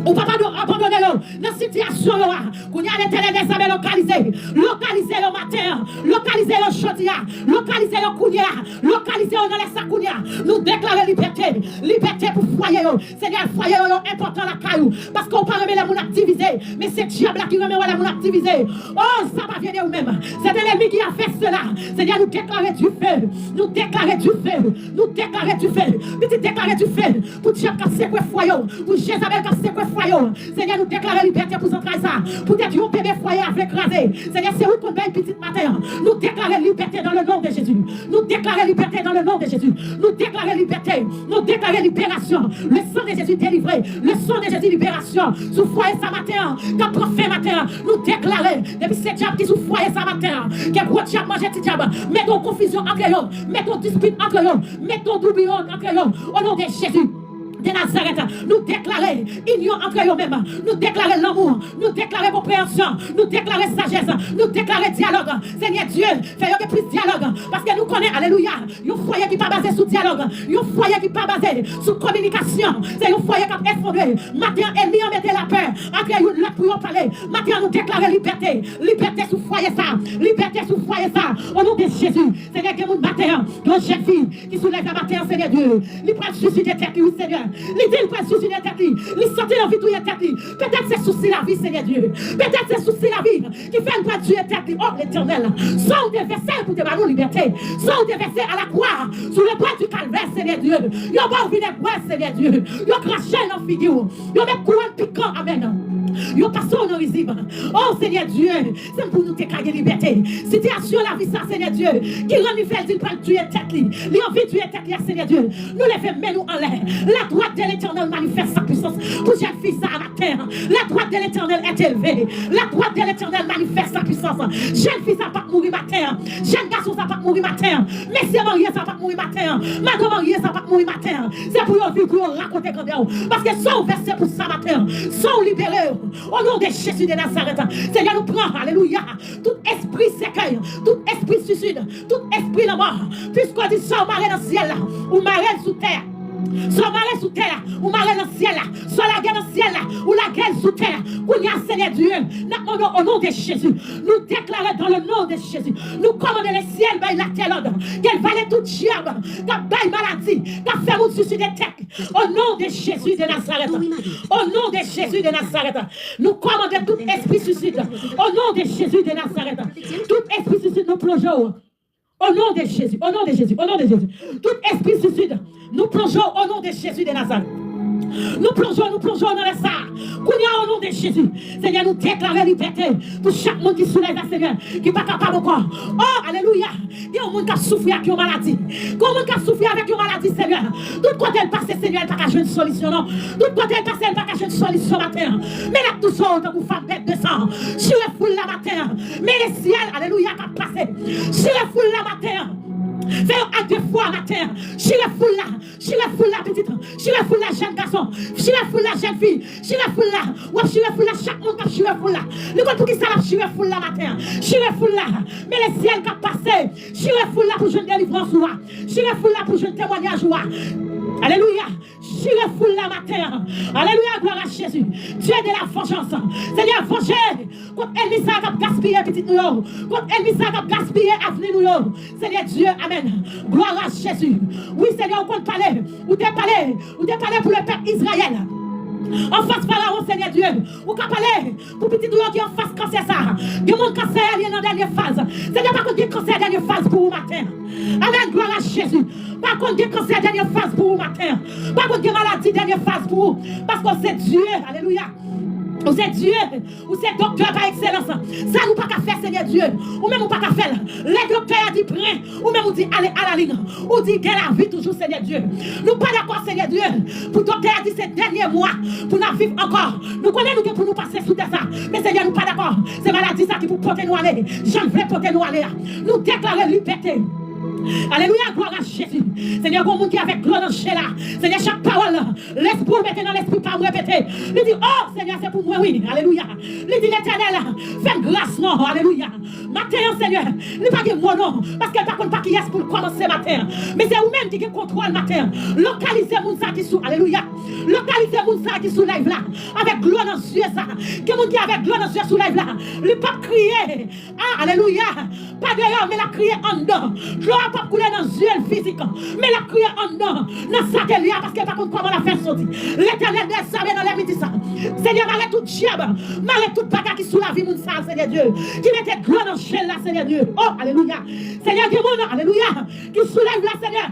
Ou papa nous abandonner dans la situation qu'on y a l'éternel des armées localisé le matin, localiser le chaudia, localiser le kounia, localiser dans les sakounia. Nous déclarons liberté pour foyer. Seigneur, foyer est important la caillou parce qu'on parle de les moun activisés, mais c'est diable qui remet les moun activisés. Oh, ça va venir ou même. C'est l'ennemi qui a fait cela. Seigneur, nous déclarons du feu, nous déclarons du feu, nous déclarons du feu. Petit déclarer du feu pour diable qui a séqué foyer, pour Jézabel qui a séqué foyer. Seigneur, nous déclarons liberté pour entrer ça. Pour être un bébé foyer avec écrasé. Seigneur, c'est où qu'on va une petite matin. Nous déclarons liberté dans le nom de Jésus. Nous déclarons liberté dans le nom de Jésus. Nous déclarons liberté. Nous déclarons libération. Le sang de Jésus délivré. Le sang de Jésus libération. Sous foyer ça matin. Quand on fait matin, nous déclarons. Depuis ce diable qui sous foyer ça matin. Que gros diable mange petit diable. Mettons confusion entre eux. Mettons dispute entre eux. Mettons doublon entre eux. Au nom de Jésus de Nazareth, nous déclarons union entre eux-mêmes, nous déclarons l'amour, nous déclarons compréhension, nous déclarons sagesse, nous déclarons dialogue. Seigneur Dieu, fais plus dialogue, parce que nous connaissons, alléluia, un foyer qui n'est pas basé sur dialogue, un foyer qui n'est pas basé sur communication, c'est un foyer qui est effondré. Maintenant, ennemi en mettait la peur, entre eux, l'autre pour parler. Maintenant, nous déclarons liberté, liberté sous foyer ça, liberté sous foyer ça, au nom de Jésus. Seigneur, que mon matin, nos jeunes filles qui soulèvent la matin, Seigneur Dieu, ils prennent suicider tête, oui, Seigneur. L'idée, il prend souci de tête, il sortit dans vie tout tête. Peut-être c'est souci la vie, Seigneur Dieu. Peut-être c'est souci la vie qui fait une pas tuer tête. Oh, l'éternel. Sans des versets pour te donner liberté. Sans des versets à la croix. Sous le bras du calvaire, Seigneur Dieu. Ils ont pas envie de boire, Seigneur Dieu. Ils ont craché dans la figure. Ils ont mis courant piquant. Amen. Yo passons dans risible. Oh Seigneur Dieu, c'est pour nous te cailler liberté. Situation la vie ça Seigneur Dieu, qui rend nous fait dire pas tuer tête li. Li envie tuer tête li Seigneur Dieu. Nous les fait mettre nous en l'air. La droite de l'Éternel manifeste sa puissance. Pour jeune fille ça à la terre. La droite de l'Éternel est élevée. La droite de l'Éternel manifeste sa puissance. Jeune fille ça pas mourir matin. Jeune garçon ça pas mourir matin. Messieurs mariés ça pas mourir matin. Madame mariée ça pas mourir matin. C'est pour vivre pour raconter grandeur. Parce que sont versés pour ça matin. Sont libérés. Au nom de Jésus de Nazareth, Seigneur nous prend, alléluia, tout esprit sécueil, tout esprit suicide, tout esprit de mort, puisqu'on dit ça, on marre dans le ciel, ou marre sous terre. Soit marée sous terre, ou marée dans le ciel, soit la guerre dans le ciel, ou la guerre sous terre, où il y a Seigneur Dieu, au nom de Jésus, nous déclarons dans le nom de Jésus, nous commandons le ciel, by la terre, qu'elle valait tout diable, qu'elle baille maladie, qu'elle fait nous suicider tête, au nom de Jésus de Nazareth, au nom de Jésus de Nazareth, nous commandons tout esprit suicide, au nom de Jésus de Nazareth, tout esprit suicide nous plongeons. Au nom de Jésus, au nom de Jésus, au nom de Jésus. Tout esprit suicide, nous plongeons au nom de Jésus de Nazareth. Nous plongeons dans les ça. Au nom de Jésus, Seigneur, nous déclarons liberté pour chaque monde qui soulève la Seigneur, qui n'est pas capable encore. Oh, alléluia. Il y a un monde qui a souffert avec une maladie. Comment qui a souffert avec une maladie, Seigneur? Tout côté elle passe, Seigneur, elle n'a pas jouer une solution, non? Tout côté elle passe, elle n'a pas jouer une solution matin. Mais là, tout ça, tant que femme bête de sang, sur le foule la matin. Mais les ciels, alléluia, qui a passé. Sur le foule la matin. Fais un acte de foi matin. Sur la foule là, petite. Sur la foule là, jeune garçon. Sur la foule là, jeune fille. Sur la foule là. Ou sur la foule là, chaque monde qui sur la foule là. Le monde pour qui ça va sur la foule là matin. Sur la foule là. Mais les ciels qui passé. Sur la foule là pour jeune délivrance. Sur la foule là pour jeune témoignage. Alléluia. Sur la foule là matin. Alléluia, gloire à Jésus. Dieu de la vengeance. Seigneur, vengez. Contre ennemi ça qui a gaspillé petite nous. Contre ennemi ça qui a gaspillé avenir nous. Seigneur Dieu, amen. Gloire à Jésus. Oui, Seigneur, on compte parler. Ou t'es parlé pour le peuple Israël. En face Pharaon, Seigneur Dieu. Ou qu'à parler pour petit douleur qui en face cancer ça. Que mon cancer est dans la dernière phase. Seigneur, par contre, il y a cancer dernière phase pour vous matin. Amen, gloire à Jésus. Par contre, il y a cancer dernière phase pour vous matin. Par contre, il y a maladie dernière phase pour vous. Parce que c'est Dieu. Alléluia. Vous êtes Dieu, vous êtes docteur par excellence. Ça nous pas qu'à faire, Seigneur Dieu. Ou même nous pas qu'à faire. Les docteurs ont dit prêt. Ou même on dit allez à la ligne. Ou dit qu'elle a vie toujours, Seigneur Dieu. Nous pas d'accord, Seigneur Dieu. Pour docteur a dit ces derniers mois pour nous vivre encore. Nous connaissons que pour nous passer sous ça. Mais Seigneur, nous pas d'accord. C'est maladie ça qui pour porter nous aller. J'en veux porter nous aller. Nous déclarer liberté. Alléluia, gloire à Jésus. Seigneur, bon monde qui est avec gloire dans le là. Seigneur, chaque parole, l'esprit mettez dans l'esprit, pas me répéter. Il dit, oh Seigneur, c'est pour moi, oui. Alléluia. Il dit, l'éternel, fais grâce, non. Alléluia. Matin, Seigneur, il n'est pas de moi, non. Parce qu'elle ne pas qui est pour commencer matin. Mais c'est vous-même qui contrôle matin. Localisez mon ça qui sous. Alléluia. Localisez mon ça qui sous live là. Avec gloire dans les yeux, ça. Que mon qui avec gloire dans les yeux sous live là. Il ne pas crier. Ah, alléluia. Pas dehors, mais la crier en dedans. Gloire pas couler dans les yeux physiques. Mais la crier en dedans. Dans sa télé, parce qu'elle pas comment la faire sortir. L'éternel des savait dans les midi ça. Seigneur, arrête tout diable. Arrête toute bagarre qui sous la vie, mon ça, Seigneur Dieu. Qui mettait gloire dans le là, Seigneur Dieu. Oh, alléluia. Seigneur Dieu, mon alléluia. Qui soulève là, Seigneur.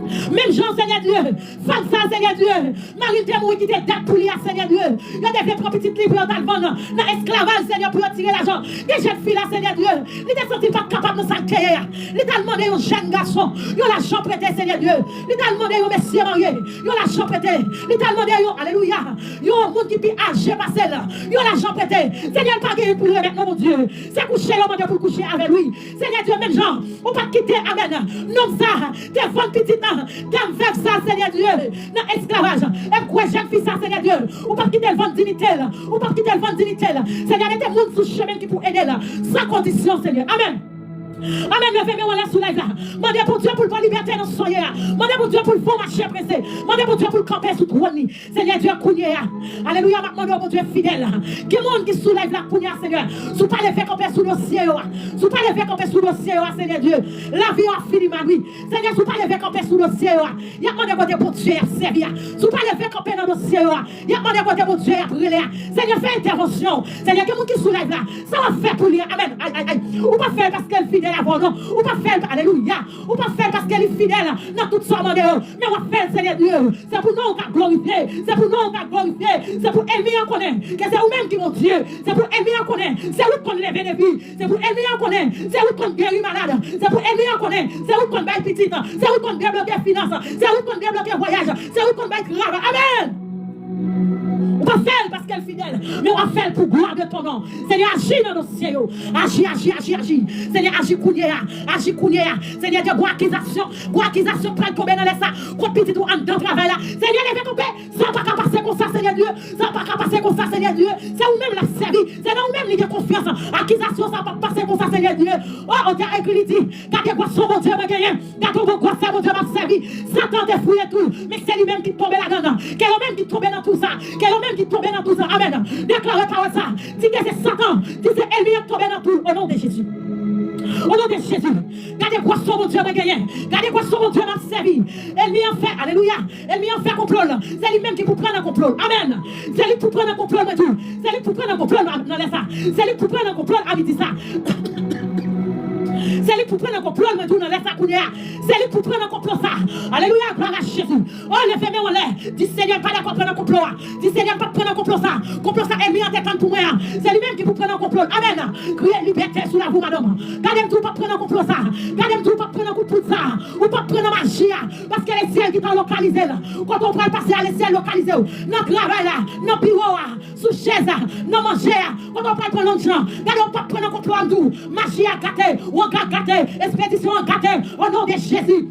Même Jean, Seigneur Dieu, femme ça, Seigneur Dieu, Marie Témoin qui était date pour lui, Seigneur Dieu. Il y a des prendre petites livres dans le vendre, dans l'esclavage, Seigneur, pour retirer l'argent. Des jeunes filles là, Seigneur Dieu, ils ne sont pas capables de s'accueillir. Ils ont demandé aux jeunes garçons, ils ont l'argent prêté, Seigneur Dieu. Ils ont demandé aux messieurs mariés, ils ont l'argent prêté. Ils ont demandé, alléluia, ils ont un monde qui est âgé passé là, ils ont l'argent prêté. Seigneur, pas gagné pour lui avec mon Dieu. C'est coucher, on demande pour coucher avec lui. Seigneur Dieu, même Jean, on pas quitter, amen. Non, ça, t'es bonne petite. Dame fait ça, Seigneur Dieu, dans l'esclavage. Et quoi, jeune fille, ça, Seigneur Dieu. Ou pas quitter le vent dignité, ou pas quitter le vent dignité. Seigneur, mettez monde sous le chemin qui pour aider là, sans condition, Seigneur. Amen. Amen, levez-moi là sous la là. Mandez pour Dieu pour le liberté dans ce soyer. Mandez pour Dieu pour le fond marché pressé. Mandez pour Dieu pour le camper sous trône. Seigneur Dieu, Kounia. Alléluia, demandez pour Dieu fidèle. Quel monde qui soulève la Kounia, Seigneur. Sous pas les faire camper sous le ciel. Sous pas les faire camper sous le ciel, Seigneur Dieu. La vie a fini, ma vie. Seigneur, sous pas les faire camper sous le ciel. Il y a demandé pour Dieu à servir. Sous pas les faire camper dans le ciel. Il y a demandé pour Dieu à brûler. Seigneur, fais intervention. Seigneur, quel monde qui soulève là. Ça va faire pour lui. Amen. Ou pas faire parce qu'elle fidèle. Non, ou pas faire, alléluia, ou pas faire parce qu'elle est fidèle dans toute son monde, mais on va faire, Seigneur Dieu, c'est pour nous qu'on glorifier, c'est pour nous qu'on glorifier, c'est pour aimer en connaître, que c'est vous-même qui mon Dieu, c'est pour aimer en connaître, c'est vous qu'on lève des vies, c'est pour aimer en connaître, c'est vous qu'on guérit malade, c'est pour aimer en connaître, c'est vous qu'on baille petite, c'est vous qu'on débloque finance, c'est vous qu'on débloque voyage, c'est vous qu'on baille grave, amen. On va faire parce qu'elle est fidèle, mais on va faire pour gloire de ton nom. Seigneur, agis dans nos cieux. Agis. Seigneur, agis Kounia. Seigneur, Dieu, go accusation, prends tomber dans les ça. Quoi petit tout en dedans travail là. Seigneur, lève tomber. Ça va pas passer comme ça, Seigneur Dieu. Ça va pas passer comme ça, Seigneur Dieu. C'est vous-même la servie. C'est nous-mêmes qui avons confiance. Accusation, ça va pas passer comme ça, Seigneur Dieu. Oh, on t'a écrit, il dit, gardez quoi son bon Dieu m'a gagné. Gardez quoi ça, mon Dieu m'a servi. Satan défouille tout. Mais c'est lui-même qui tombe là-dedans. Quel homme qui tombe dans tout ça. Quel homme qui tombe dans tout ça. Amen. Déclarez par ça. Dis que c'est Satan. Dis que c'est ennemi qui tombe dans tout. Au nom de Jésus. Au nom de Jésus. Gardez quoi son mon Dieu m'a gagné. Gardez quoi son mon Dieu m'a servi. Ennemi en fait. Alléluia. Ennemi en fait contrôle. C'est lui-même qui pour prendre un contrôle. Amen. C'est lui pour prendre un contrôle. C'est lui pour prendre un contrôle dans les ça. C'est lui pour prendre un contrôle. Amen. Dit ça. C'est lui pour prendre un complot, mais tout dans l'air, ça couille. C'est lui pour prendre un complot, ça. Alléluia, gloire à Jésus. Oh, les femmes, on l'air. Dis Seigneur, pas d'accord prendre un complot. Dis Seigneur, pas prendre un complot, ça. Complot, ça est mis en tête pour moi. C'est lui-même qui vous prend un complot. Amen. Criez liberté sous la vous, madame. Gardez tout, pas prendre un complot, ça. Gardez tout, pas prendre un coup de poudre, ça. Ou pas prendre un magie, parce que les ciels qui sont localisés, là. Quand on prend le passer à les ciels localisés, dans le travail, là, dans le bureau, sous chaise, dans manger, quand on prend le gens, gardez pas prendre un complot en tout. Magie à gâter, ou en gâter, expédition en gâter, au nom de Jésus.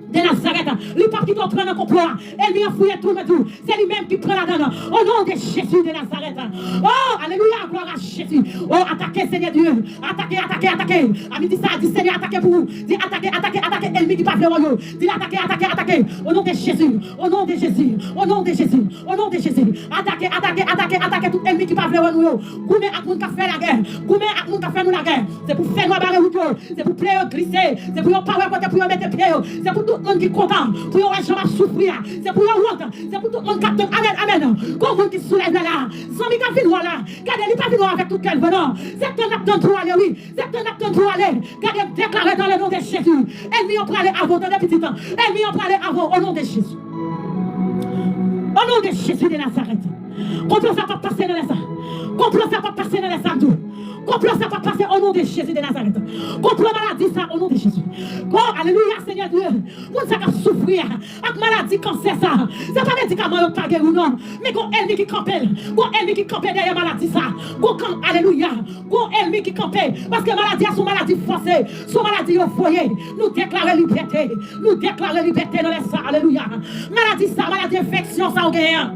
De Nazareth, lui pas qui doit prendre un complot, elle lui a fouillé tout le tout, c'est lui-même qui prend la donne, au nom de Jésus de Nazareth. Oh, alléluia, gloire à Jésus. Oh, attaquez Seigneur Dieu, attaquez, attaquez, attaquez. Ami dit ça, dit Seigneur, attaquez pour vous, dit attaquez, attaquez, attaquez, ennemi qui parle de royaume, dit attaquez, attaquez, attaquez, au nom de Jésus, au nom de Jésus, au nom de Jésus, au nom de Jésus, attaquez, attaquez, attaquez, attaquez tout ennemi qui parle de royaume. Combien à moun qui fait la guerre, combien à moun qui fait nous la guerre, c'est pour faire nous barrer route, c'est pour plaire glisser, c'est pour parler côté pour mettre pied, c'est pour tout le monde qui est content, pour yon jamais souffrir, c'est pour yon honte, c'est pour tout le monde qui attend, amen, amen, comme monde qui soulève là, sans mi ka vin là, gardez lui pas vin avec tout quel venant, c'est un acte de aller, oui, c'est un acte de aller, gardez déclarer dans le nom de Jésus, ennemi on peut aller avant dans le petit temps, ennemi on peut aller avant au nom de Jésus, au nom de Jésus de Nazareth, complot ça pas passer dans les ça, complot ça pas passer dans les samedis. Complot ça va passer au nom de Jésus de Nazareth. Complot maladie ça au nom de Jésus. Oh, alléluia, Seigneur Dieu. Moun ça va souffrir avec maladie cancer ça. C'est pas médicament pas guéri ou non, mais qu'on ennemi qui campelle. Qu'on ennemi qui campelle derrière maladie ça. Qu'on alléluia. Qu'on ennemi qui campelle parce que maladie sont maladie forcée, sont maladie au foyer. Nous déclarons liberté. Nous déclarons liberté dans les ça. Alléluia. Maladie ça, maladie infection ça au gain.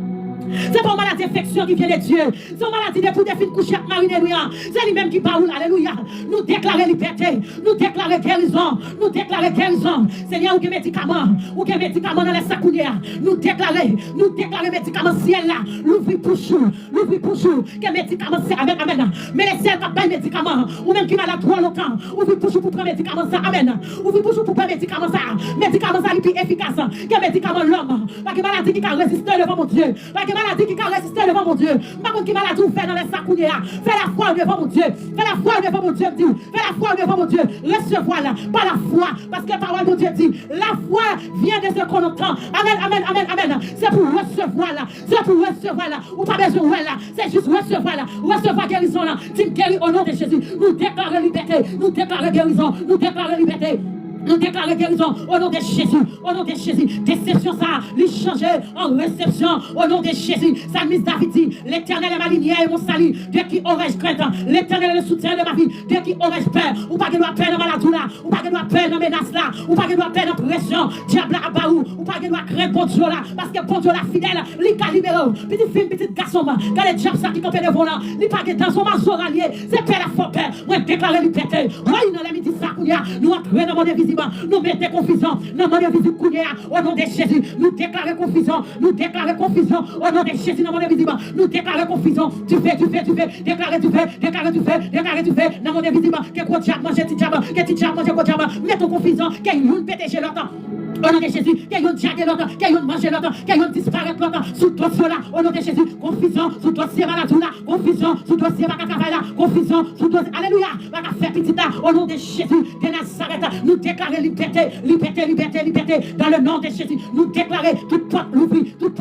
C'est pas une maladie d'infection qui vient de Dieu. C'est une maladie de pour des filles coucher avec Marine. C'est lui-même qui parle. Alléluia. Nous déclarons liberté. Nous déclarons guérison. Nous déclarons guérison. Seigneur, ou des médicaments. Ou des médicaments dans les sacounières. Nous déclarons médicaments ciel là. L'ouvrir pour jour. L'ouvrir pour jour. Que médicaments c'est. Amen. Amen. Mais les ciels pas de médicaments. Ou même qui malade trop longtemps. Ouvrir pour jour pour prendre médicaments ça. Amen. Ouvrir pour jour pour prendre médicaments ça. Médicaments ça, plus efficace. Que médicaments l'homme. Pas que maladie qui a résisté devant mon Dieu. Pas que maladie qui a résisté devant mon Dieu. Pas contre qui maladie ou fait dans les sacounières. Fais la foi devant mon Dieu. Fais la foi devant mon Dieu. Fais la foi devant mon Dieu. Recevoir là. Pas la foi. Parce que la parole de Dieu dit. La foi vient de ce qu'on entend. Amen, amen, amen, amen. C'est pour recevoir là. C'est pour recevoir là. Ou pas besoin là. C'est juste recevoir là. Recevoir guérison là. Tu guéris au nom de Jésus. Nous déclarons liberté. Nous déclarons guérison. Nous déclarons liberté. Nous déclarons guérison au nom de Jésus. Au nom de Jésus. Déception ça, les changer en réception au nom de Jésus. Salmiste David dit, l'Éternel est ma lumière et mon salut. Dieu qui aurais-je crainte. L'Éternel est le soutien de ma vie. Dieu qui aurais-je peur. Ou pas que doit peur dans maladie là. Ou pas que doit peur dans menace là. Ou pas que doit peur dans pression. Diable à baou. Ou pas que doit craindre bon Dieu là. Parce que bon Dieu là fidèle. Il a libéré. Petit fille, petit garçon. Quand les diables ça qui campent devant là. Il pas que dans son maison allié. C'est père la fort père. Moi déclarer liberté. Moi il n'a midi ça. Nous entrons dans mon invisible. Nous mettons confusion dans mon invisible au nom de Jésus. Nous déclarons confusion. Nous déclarons confusion au nom de Jésus dans mon invisible. Nous déclarons confusion. Tu fais. Déclarer tu fais. Dans mon invisible. Que quoi diable manger petit diable. Que petit diable manger quoi diable. Mettons confusion. Qu'il y ait une pété longtemps. Au nom de Jésus, qu'il y ait une diable longtemps. Qu'il y ait une manger longtemps. Qu'il y ait une disparaître longtemps. Sous toi cela. Au nom de Jésus. Confusion. Sous toi c'est maladie là. Confusion. Sous toi c'est travail là. Confusion. Sous toi. Alléluia. Va faire petit là. Au nom de Jésus de Nazareth. Nous déclarons liberté. Dans le nom de Jésus, nous déclarons toute porte l'ouvrir, toute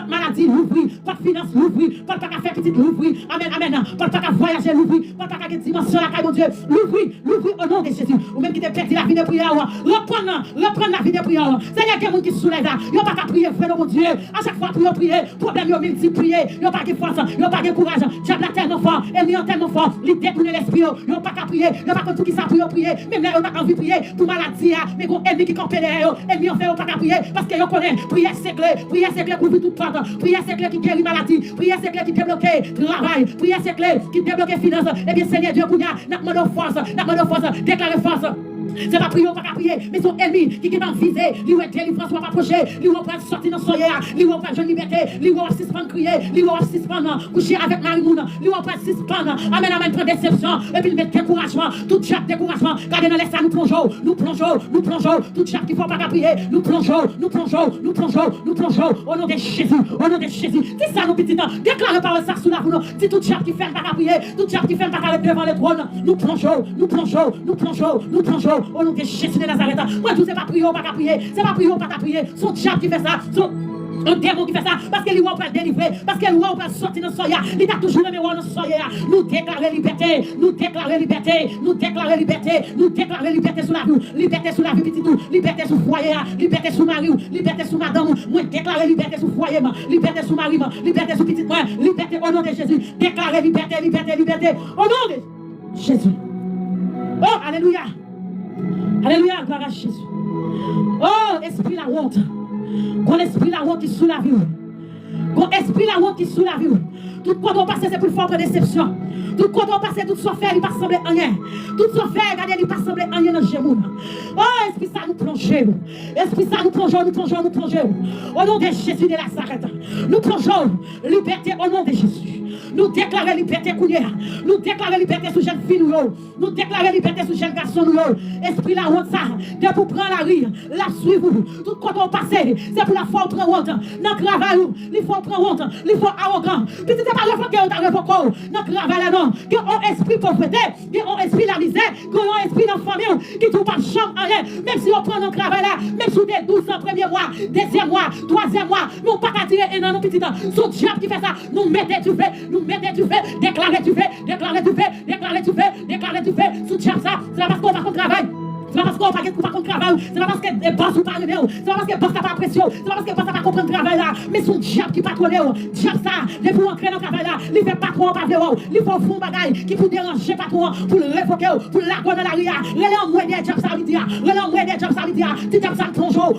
maladie l'ouvrir, pas de finance l'ouvrir, pas de faire petite l'ouvrir, amen, amen, pas de voyager l'ouvrir, pas de dimension la caille, mon Dieu, l'ouvrir au nom de Jésus, ou même qui te perdit la vie de prière, reprendre la vie de prière, Seigneur, il y a des gens qui soulèvent là, il n'y a pas qu'à prier, frère, mon Dieu, à chaque fois pour prier, problème, il y a multiplié, il n'y a pas de force, il n'y a pas de courage, diable tellement fort, ennemi tellement fort, il détourne l'esprit, il n'y a pas qu'à prier, il n'y a pas tout qui ça pour prier, même là, il n'y a pas envie de prier pour maladie, mais qu'on ennemi qui campait derrière, ennemi en fait pas qu'à prier, parce que yo connaît, prière c'est clair pour ouvrir toute porte, prière c'est clair qui guérit maladie, prière c'est clair qui débloque travail, prière c'est clair qui débloque finance, et bien Seigneur Dieu, n'a demandé force, déclarer force. C'est pas prier ou pas prier, mais son ennemi qui est en visée, lui ou délivrance ou pas approcher, lui ou pas sortir dans son yéa, lui ou pas jeune liberté, lui ou pas suspendre crier, lui ou pas suspendre coucher avec Marie-Mouna, lui ou pas suspendre, amen, amen, prendre déception, et puis mettre découragement, tout chaque découragement, car dans laisse ça nous plongeons, tout chaque qui faut pas prier, nous plongeons, au nom de Jésus, c'est ça nos petits temps, déclarez par ça sous la roue, c'est tout chaque qui fait pas prier, tout chaque qui fait pas aller devant le trône, nous plongeons, au nom de Jésus de Nazareth. Moi, tout c'est pas prier ou pas prier, c'est pas prier ou pas prier, son diable qui fait ça, un démon qui fait ça, parce que lui va pas délivrer, parce que lui va pas sortir dans soya, il a toujours le mémoire dans soya. Nous déclarer liberté, nous déclarer liberté sur la vie, liberté sur la vie petit tout, liberté sur foyer, liberté sur mari, liberté sur madame, moi déclarer liberté sur foyer, liberté sur mari, liberté sur petit moi, liberté au nom de Jésus, déclarer liberté, au nom de Jésus. Oh, alléluia. Alléluia, gloire à Jésus. Oh, esprit la honte. Qu'on esprit la honte qui sous la vie. Qu'on esprit la honte qui sous la vie. Tout quoi doit passer, c'est pour faire déception. Tout quoi doit passer, tout soit fait, il ne pas sembler rien. Tout soit fait, regardez, il ne pas sembler rien dans le genou. Oh, esprit ça nous plongeons. Esprit ça nous plongeons. Au nom de Jésus de Nazareth. Nous plongeons liberté au nom de Jésus. Nous déclarons liberté nous déclarons liberté sur jeune fille nous déclarons liberté sur jeune garçon esprit la honte ça de pour prendre la rire la suivre tout quand on passe c'est pour la fois prendre honte dans le travail il faut prendre honte il faut arrogant puis c'est pas le fait que on t'a révoqué dans le travail là non que on esprit pauvreté que on esprit la misère que on esprit dans famille qui trouve pas de chambre en rien même si on prend dans le travail là même si on est 12 ans premier mois deuxième mois troisième mois nous pas qu'à tirer un an petit temps son diable qui fait ça nous mettez du fait déclarer du fait, soutien ça, c'est parce qu'on va qu'on travaille. C'est pas parce qu'on va pas travail, c'est pas parce que boss ou pas c'est pas parce que boss n'a pas pression, c'est pas parce que boss n'a pas comprendre le travail là, mais son diable qui patronne, diable ça, les pour entrer dans le travail là, il fait patron pas voir, il faut fond bagaille qui pour déranger patron, pour le révoquer, pour la dans la ria, les en moins des diable ça veut dire, tu diable ça plongeons,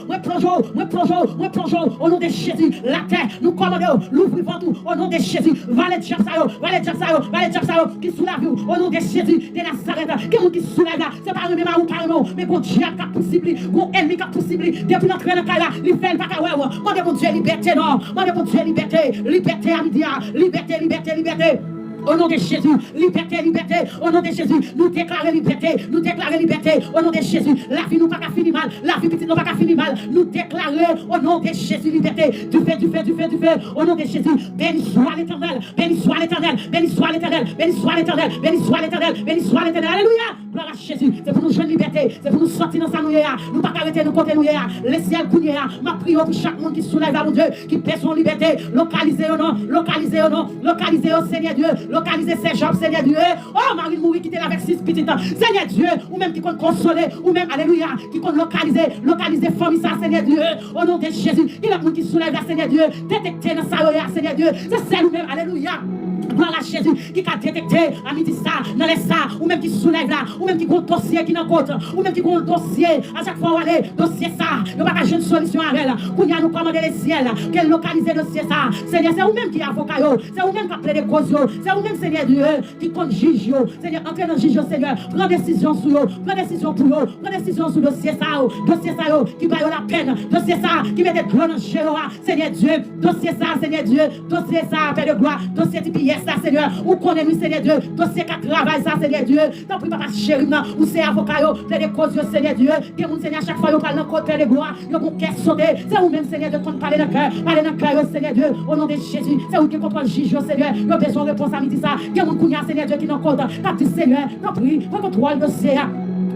au nom de Jésus, la terre nous commandons, l'ouvrons tout au nom de Jésus, valet diable ça, qui soulève au nom de Jésus, de Nazareth, qui soulève là, c'est pas le même ou carrément mais bon Dieu qui est possible, bon ennemi qui est possible, depuis l'entrée dans le cas là, il fait pas qu'à ouais, moi de mon Dieu liberté non, moi de mon Dieu liberté à midi, liberté. Au nom de Jésus, liberté, au nom de Jésus, nous déclarons liberté, au nom de Jésus, la vie nous pas qu'à finir mal, la vie petite nous pas qu'à finir mal, nous déclarons au nom de Jésus, liberté, du fait, au nom de Jésus, béni soit l'Éternel, alléluia, gloire à Jésus, c'est pour nous jouer liberté, c'est pour nous sortir dans sa nouillère, nous pas arrêter nous côté nouillère, laissez le couiller, ma prière pour chaque monde qui soulève à mon Dieu, qui paie son liberté, localisez au Seigneur Dieu, localiser ces jambes, Seigneur Dieu. Oh, Marie Mouri qui était là avec 6 petits ans. Seigneur Dieu, ou même qui compte consoler, ou même, alléluia, qui compte localiser famille, ça, Seigneur Dieu. Au nom de Jésus, il y a monde qui soulève la Seigneur Dieu, détecter dans sa roya, Seigneur Dieu. C'est celle ou même, alléluia. Gloire à Jésus qui a détecté à midi ça, dans les ça, ou même qui soulève là, ou même qui compte dossier qui n'a compte, ou même qui compte dossier, à chaque fois où aller, dossier ça, ne pas une solution à elle, qu'on y a nous commander les ciels, qu'elle localise le dossier ça, Seigneur, c'est vous-même qui est avocat, c'est vous-même qui a plaidé cause, c'est vous-même, Seigneur Dieu, qui compte juge, Seigneur, entrez dans le juge, Seigneur, prends décision sur eux, prends décision pour eux, prends décision sur le dossier ça, qui vaille la peine, dossier ça, qui met des gros dans le génois, Seigneur Dieu, dossier ça, Seigneur Dieu, dossier ça, paix de gloire, dossier de pièce, ça, Seigneur, ou connaît-nous, Seigneur Dieu, dossier qui travaille ça, Seigneur Dieu, tant pis, papa chéri, ou c'est avocat, plaidé cause, Seigneur Dieu, que mon Seigneur, chaque fois, vous parlez dans le côté de gloire, vous caisse sauter, c'est vous-même, Seigneur Dieu, qu'on parle dans le cœur, Seigneur Dieu, au nom de Jésus, c'est vous qui contrôle le juge, Seigneur, vous avez besoin de réponse à midi ça, que mon Seigneur, Seigneur Dieu, qui n'en compte, pas de Seigneur, non prie, pas contrôle le dossier,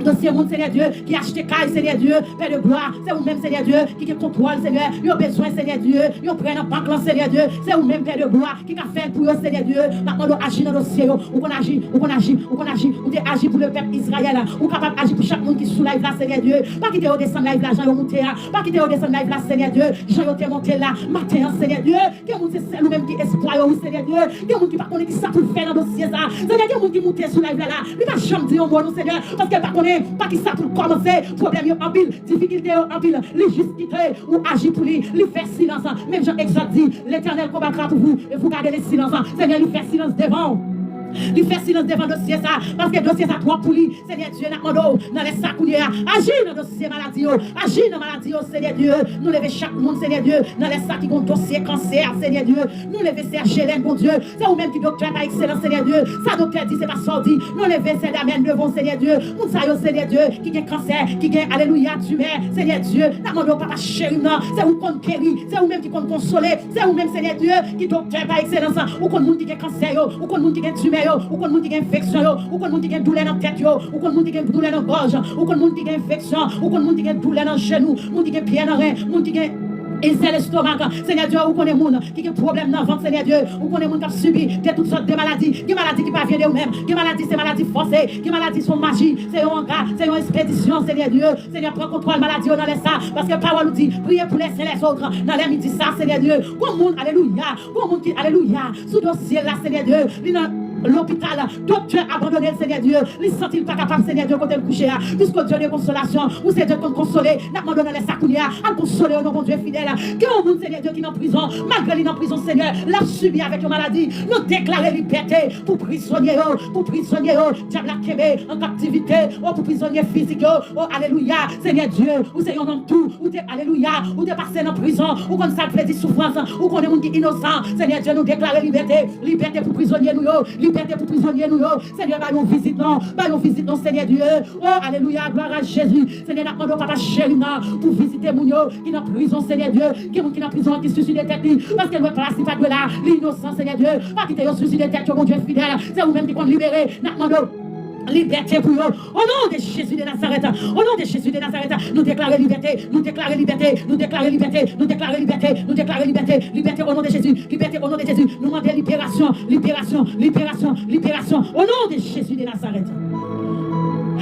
dossier mon Seigneur Dieu, qui a acheté caille, Seigneur Dieu, Père de gloire, c'est vous-même, Seigneur Dieu, qui contrôle, Seigneur, vous avez besoin, Seigneur Dieu, vous prenez un banque, Seigneur Dieu, c'est vous-même, Père de gloire, qui a fait pour eux, Seigneur Dieu, maintenant, vous agissez dans le dossier, ou qu'on agit, vous agissez pour le peuple Israël, ou capable d'agir pour chaque monde qui soulève là, Seigneur Dieu, pas quitter au descendre là, Jean, monter là, pas quitter au descendre là, Seigneur Dieu, Jean, t'es monté là, matin, Seigneur Dieu, que vous c'est nous-mêmes qui espoir, Seigneur Dieu, que vous qui pas connaît qui ça pour faire dans le dossier ça, Seigneur, que vous qui montez sur là, il va jamais dire au bon, Seigneur, parce qu'elle pas connaît, pas qui ça pour commencer, problème en pile, difficulté en pile, les juste quitter ou agir pour lui, faire silence, même Jean Exode dit, l'Éternel combattra pour vous, et vous gardez le silence, Seigneur, lui faire silence devant. Il fait silence devant le dossier ça, parce que le dossier ça trop pour lui. Seigneur Dieu, n'a pas dans les sacs où il y a. Agis dans le dossier maladie, agis dans la maladie, Seigneur Dieu. Nous levons chaque monde, Seigneur Dieu, dans les sacs qui ont dossier cancer, Seigneur Dieu. Nous levons Serge Hélène, mon Dieu. C'est vous-même qui docteur par excellence, Seigneur Dieu. Ça docteur dit, c'est pas sorti. Nous levons Seigneur Amen devant Seigneur Dieu. Nous savons, Seigneur Dieu, qui a cancer, qui a, alléluia, tumeur, Seigneur Dieu. N'a pas papa chéri, non. C'est vous qu'on guérit, c'est vous-même qui qu'on consoler, c'est vous-même, Seigneur Dieu, qui docteur par excellence. Ou qu'on monde qui a cancer, ou qu'on monde qui a tumeur, ou qu'on monde qui a infection, ou qu'on monde qui a douleur dans la tête, ou qu'on monde qui a douleur dans la gorge, ou qu'on monde qui a infection, ou qu'on monde qui a douleur dans le genou, monde qui a pied dans le rein, monde qui a et c'est l'estomac, Seigneur Dieu, où qu'on est monde qui a problème dans le ventre, Seigneur Dieu, où qu'on est monde qui a subi de toutes sortes de maladies, des maladies qui ne viennent de vous-même, des maladies, c'est maladies forcées, des maladies sont magie, c'est un gars, c'est une expédition, Seigneur Dieu, Seigneur, prends contrôle maladie dans les ça, parce que la parole nous dit, priez pour laisser les autres, dans les midi ça, Seigneur Dieu, comme monde, alléluia, comme monde qui, alléluia, sous dossier là, Seigneur Dieu, l'hôpital, docteur abandonné, Seigneur Dieu, il ne sent pas capable, Seigneur Dieu, quand il couche, puisque Dieu de consolation, ou c'est Dieu qui consoler, n'a pas donné les sacoulières, à consoler au nom de Dieu fidèle, que au monde, Seigneur Dieu, qui est en prison, malgré qu'il est en prison, Seigneur, l'a subi avec une maladie, nous déclarer liberté pour prisonniers, diable à Québec, en captivité, pour prisonniers physiques, alléluia, Seigneur Dieu, ou c'est un homme tout, ou t'es, alléluia, ou t'es passé en prison, ou comme ça fait des souffrances, ou qu'on est monde qui est innocent, Seigneur Dieu, nous déclarer liberté pour prisonniers, nous, liberté pour prisonniers, nous, Seigneur, nous visitons, Seigneur Dieu, oh, alléluia, gloire à Jésus, Seigneur, nous demandons papa chéri, pour visiter mon qui est en prison, Seigneur Dieu, qui est en prison, qui suicide des têtes, parce qu'elle ne veut pas la de là, l'innocent, Seigneur Dieu, pas quitter au suicide des têtes, mon Dieu fidèle, c'est vous-même qui compte libérer, nous demandons liberté pour eux. Au nom de Jésus de Nazareth. Au nom de Jésus de Nazareth. Nous déclarons liberté. Nous déclarons liberté. Nous déclarons liberté. Nous déclarons liberté. Nous déclarons liberté. Liberté au nom de Jésus. Liberté au nom de Jésus. Nous demandons libération. Libération. Libération. Libération. Au nom de Jésus de Nazareth.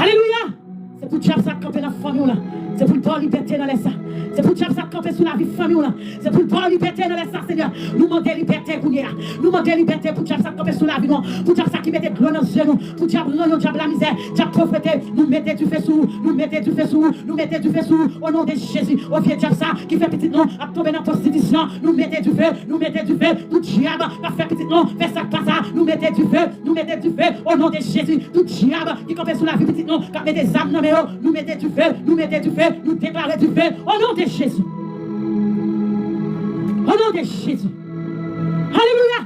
Alléluia. C'est pour diable ça camper dans la famille là. C'est pour le liberté dans les ça. C'est pour diable ça camper sur la vie famille là. C'est pour le liberté dans les ça, Seigneur. Nous demandons liberté pour nous. Nous demandons liberté pour diable ça camper sur la vie non. Pour diable ça qui mette de l'eau dans les genoux. Pour diable diable la misère. Diable pauvreté. Nous mettez du feu sous. Nous mettez du feu sous. Nous mettez du feu sous. Au nom de Jésus. Au vieux diable ça qui fait petit nom à tomber dans la prostitution. Nous mettez du feu. Nous mettez du feu. Tout diable va faire petit nom. Fait ça pas ça. Nous mettez du feu. Nous mettez du feu. Au nom de Jésus. Tout diable qui campe sur la vie petit nom. Qui met des âmes dans mes hauts. Nous mettez du feu. Nous mettez du feu. Nous déclarons du feu. Au nom de Jésus. Au nom de Jésus. Alléluia.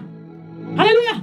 Alléluia.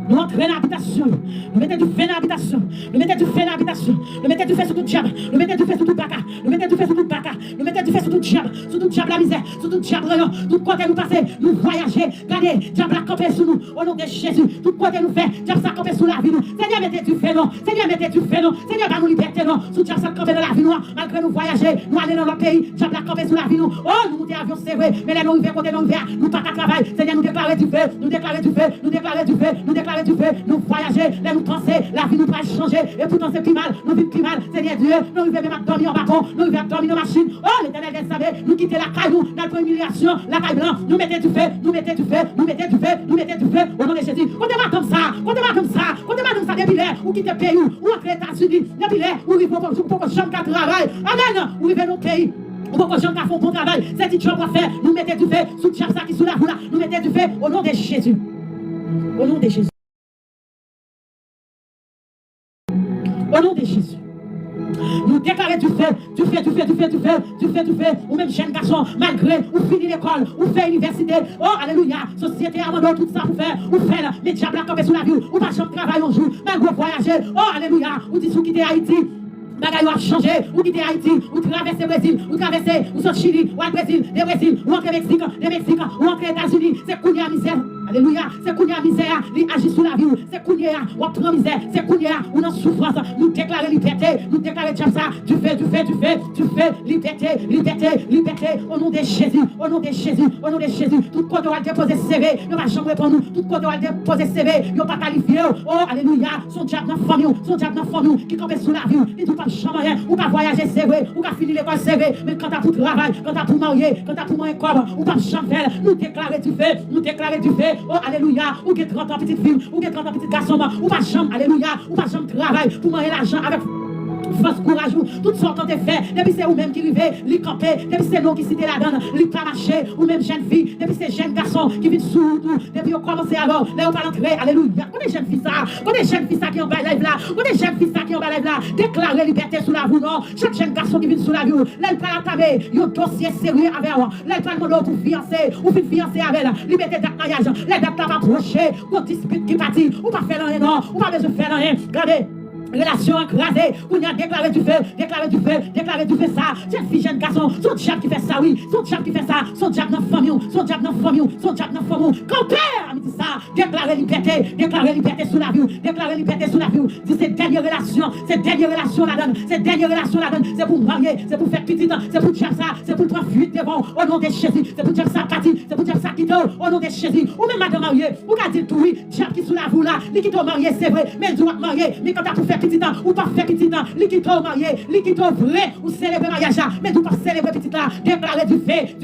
Nous entrons dans l'habitation. Nous mettons du feu dans l'habitation. Nous mettons du feu dans l'habitation. Nous mettons du feu sur tout diable. Nous mettons du feu sur tout baka. Nous mettons du feu sur tout baka. Nous mettons du feu sur tout diable. Sur tout diable la misère. Sur tout diable rayon. Tout côté nous passer. Nous voyager. Regardez. Diable a campé sur nous. Au nom de Jésus. Tout côté nous fait. Diable ça campé sur la vie nous. Seigneur, mettez du feu non. Seigneur, mettez du feu non. Seigneur, va nous liberté non. Sous diable ça campé dans la vie nous. Malgré nous voyager. Nous aller dans notre pays. Diable a campé sur la vie nous. Oh, nous montons avion c'est vrai. Mais les nous arrivons côté nous vers. Nous pas qu'à travail. Seigneur, nous déclarer du feu. Nous déclarer du feu. Nous déclarer du feu. Nous déclarer du feu. Nous voyager, là nous penser, la vie nous va changer, et pourtant c'est plus mal, nous vivons plus mal, Seigneur Dieu, nous vivons même à dormir en bâton, nous vivons à dormir en machine, oh l'Éternel des savait, nous quitter la caille, nous, dans la humiliation, la caille blanche, nous mettez du feu, nous mettez du feu, nous mettez du feu, nous mettez du feu, au nom de Jésus, comptez-moi comme ça, depuis l'air, ou quitter le pays, ou entre les États-Unis, depuis l'air, ou il faut que j'aime qu'à travail, amen, ou il veut nos pays. Ou pour que j'en font bon travail, c'est dit job à faire, nous mettez du feu, sous ça qui sous la roue là, nous mettez du feu, au nom de Jésus, au nom de Jésus. Au nom de Jésus. Nous déclarons du feu, ou même jeune garçon, malgré, ou finit l'école, ou fait l'université, oh alléluia, société abandonne tout ça pour faire, ou faire, mais diable a campé sur la vie, ou pas chambre travail un jour, malgré voyager, oh alléluia, ou dit sous quitter Haïti. Bagaille a changé, ou quitter Haïti, ou traverser le Brésil, ou traverser, ou sur Chili, ou au Brésil, des Brésil, ou entre Mexique, des Mexiques, ou entre États-Unis, c'est Kounia misère. Alléluia, c'est Kounia misère, il agit sur la vie, c'est Kounia, ou entre misère, c'est Kounia, ou dans souffrance, nous déclarons liberté, nous déclarons ça, du feu, liberté, au nom de Jésus, au nom de Jésus, au nom de Jésus, tout côté va déposer CV, il va jamais pour nous, tout côté va déposer CV, il va pas qualifié, oh alléluia, son diable dans la famille, qui campe sur la vie, il ne peut pas changer, ou pas voyager, c'est vrai, ou pas finir l'école, c'est vrai, mais quand tu as pour travail, quand tu as pour marier, quand tu as pour manger corps, ou pas changer, nous déclarer du feu, oh alléluia, ou qui 30 ans petite fille, ou qui 30 ans petit garçon, ou pas chambre, alléluia, ou pas chambre travail, pour manger l'argent avec force, courage, toutes sortes de faits. Depuis c'est vous-même qui vivez, les camper. Depuis c'est nous qui citez la donne, les pas marcher, ou même jeune fille. Depuis c'est jeunes garçons qui vivent sous tout. Depuis on commence alors, là on va l'entrer. Alléluia. On est jeunes filles ça. On est jeunes filles ça qui en bas live là. On est jeunes filles ça qui en bas live là. Déclarer liberté sous la vous, non. Chaque jeune garçon qui vit sous la vie, là il pas l'attamer. Il y a un dossier sérieux avec vous. Là il pas demander pour fiancer, ou pour fiancer avec la liberté de mariage. Les dates là approcher, qu'on dispute qui partit, ou pas faire rien, non, ou pas besoin de faire rien. Regardez. Relation écrasée, où il y a déclaré du feu, ça. Jeune fille, jeune garçon, son diable qui fait ça, oui. Son diable qui fait ça, son diable dans la famille, son diable dans la famille, son diable dans la famille. Quand père, il dit ça, déclarer liberté sous la vie, déclarer liberté sous la vie. Dit cette dernière relation la donne, c'est pour marier, c'est pour faire petit, c'est pour dire ça, c'est pour toi fuite devant, au nom de Jésus, c'est pour dire ça parti, c'est pour dire ça quitte, au nom de Jésus. Ou même madame mariée, ou qu'a dit tout, oui, diable qui sous la vous là, les qui t'ont marié, c'est vrai, mais elle doit marier, mais quand t'as pour faire petit temps, ou pas faire petit temps, les qui t'ont marié, les qui t'ont vrai, ou célébrer mariage, mais ou pas célébrer petit là, déclarer du fait,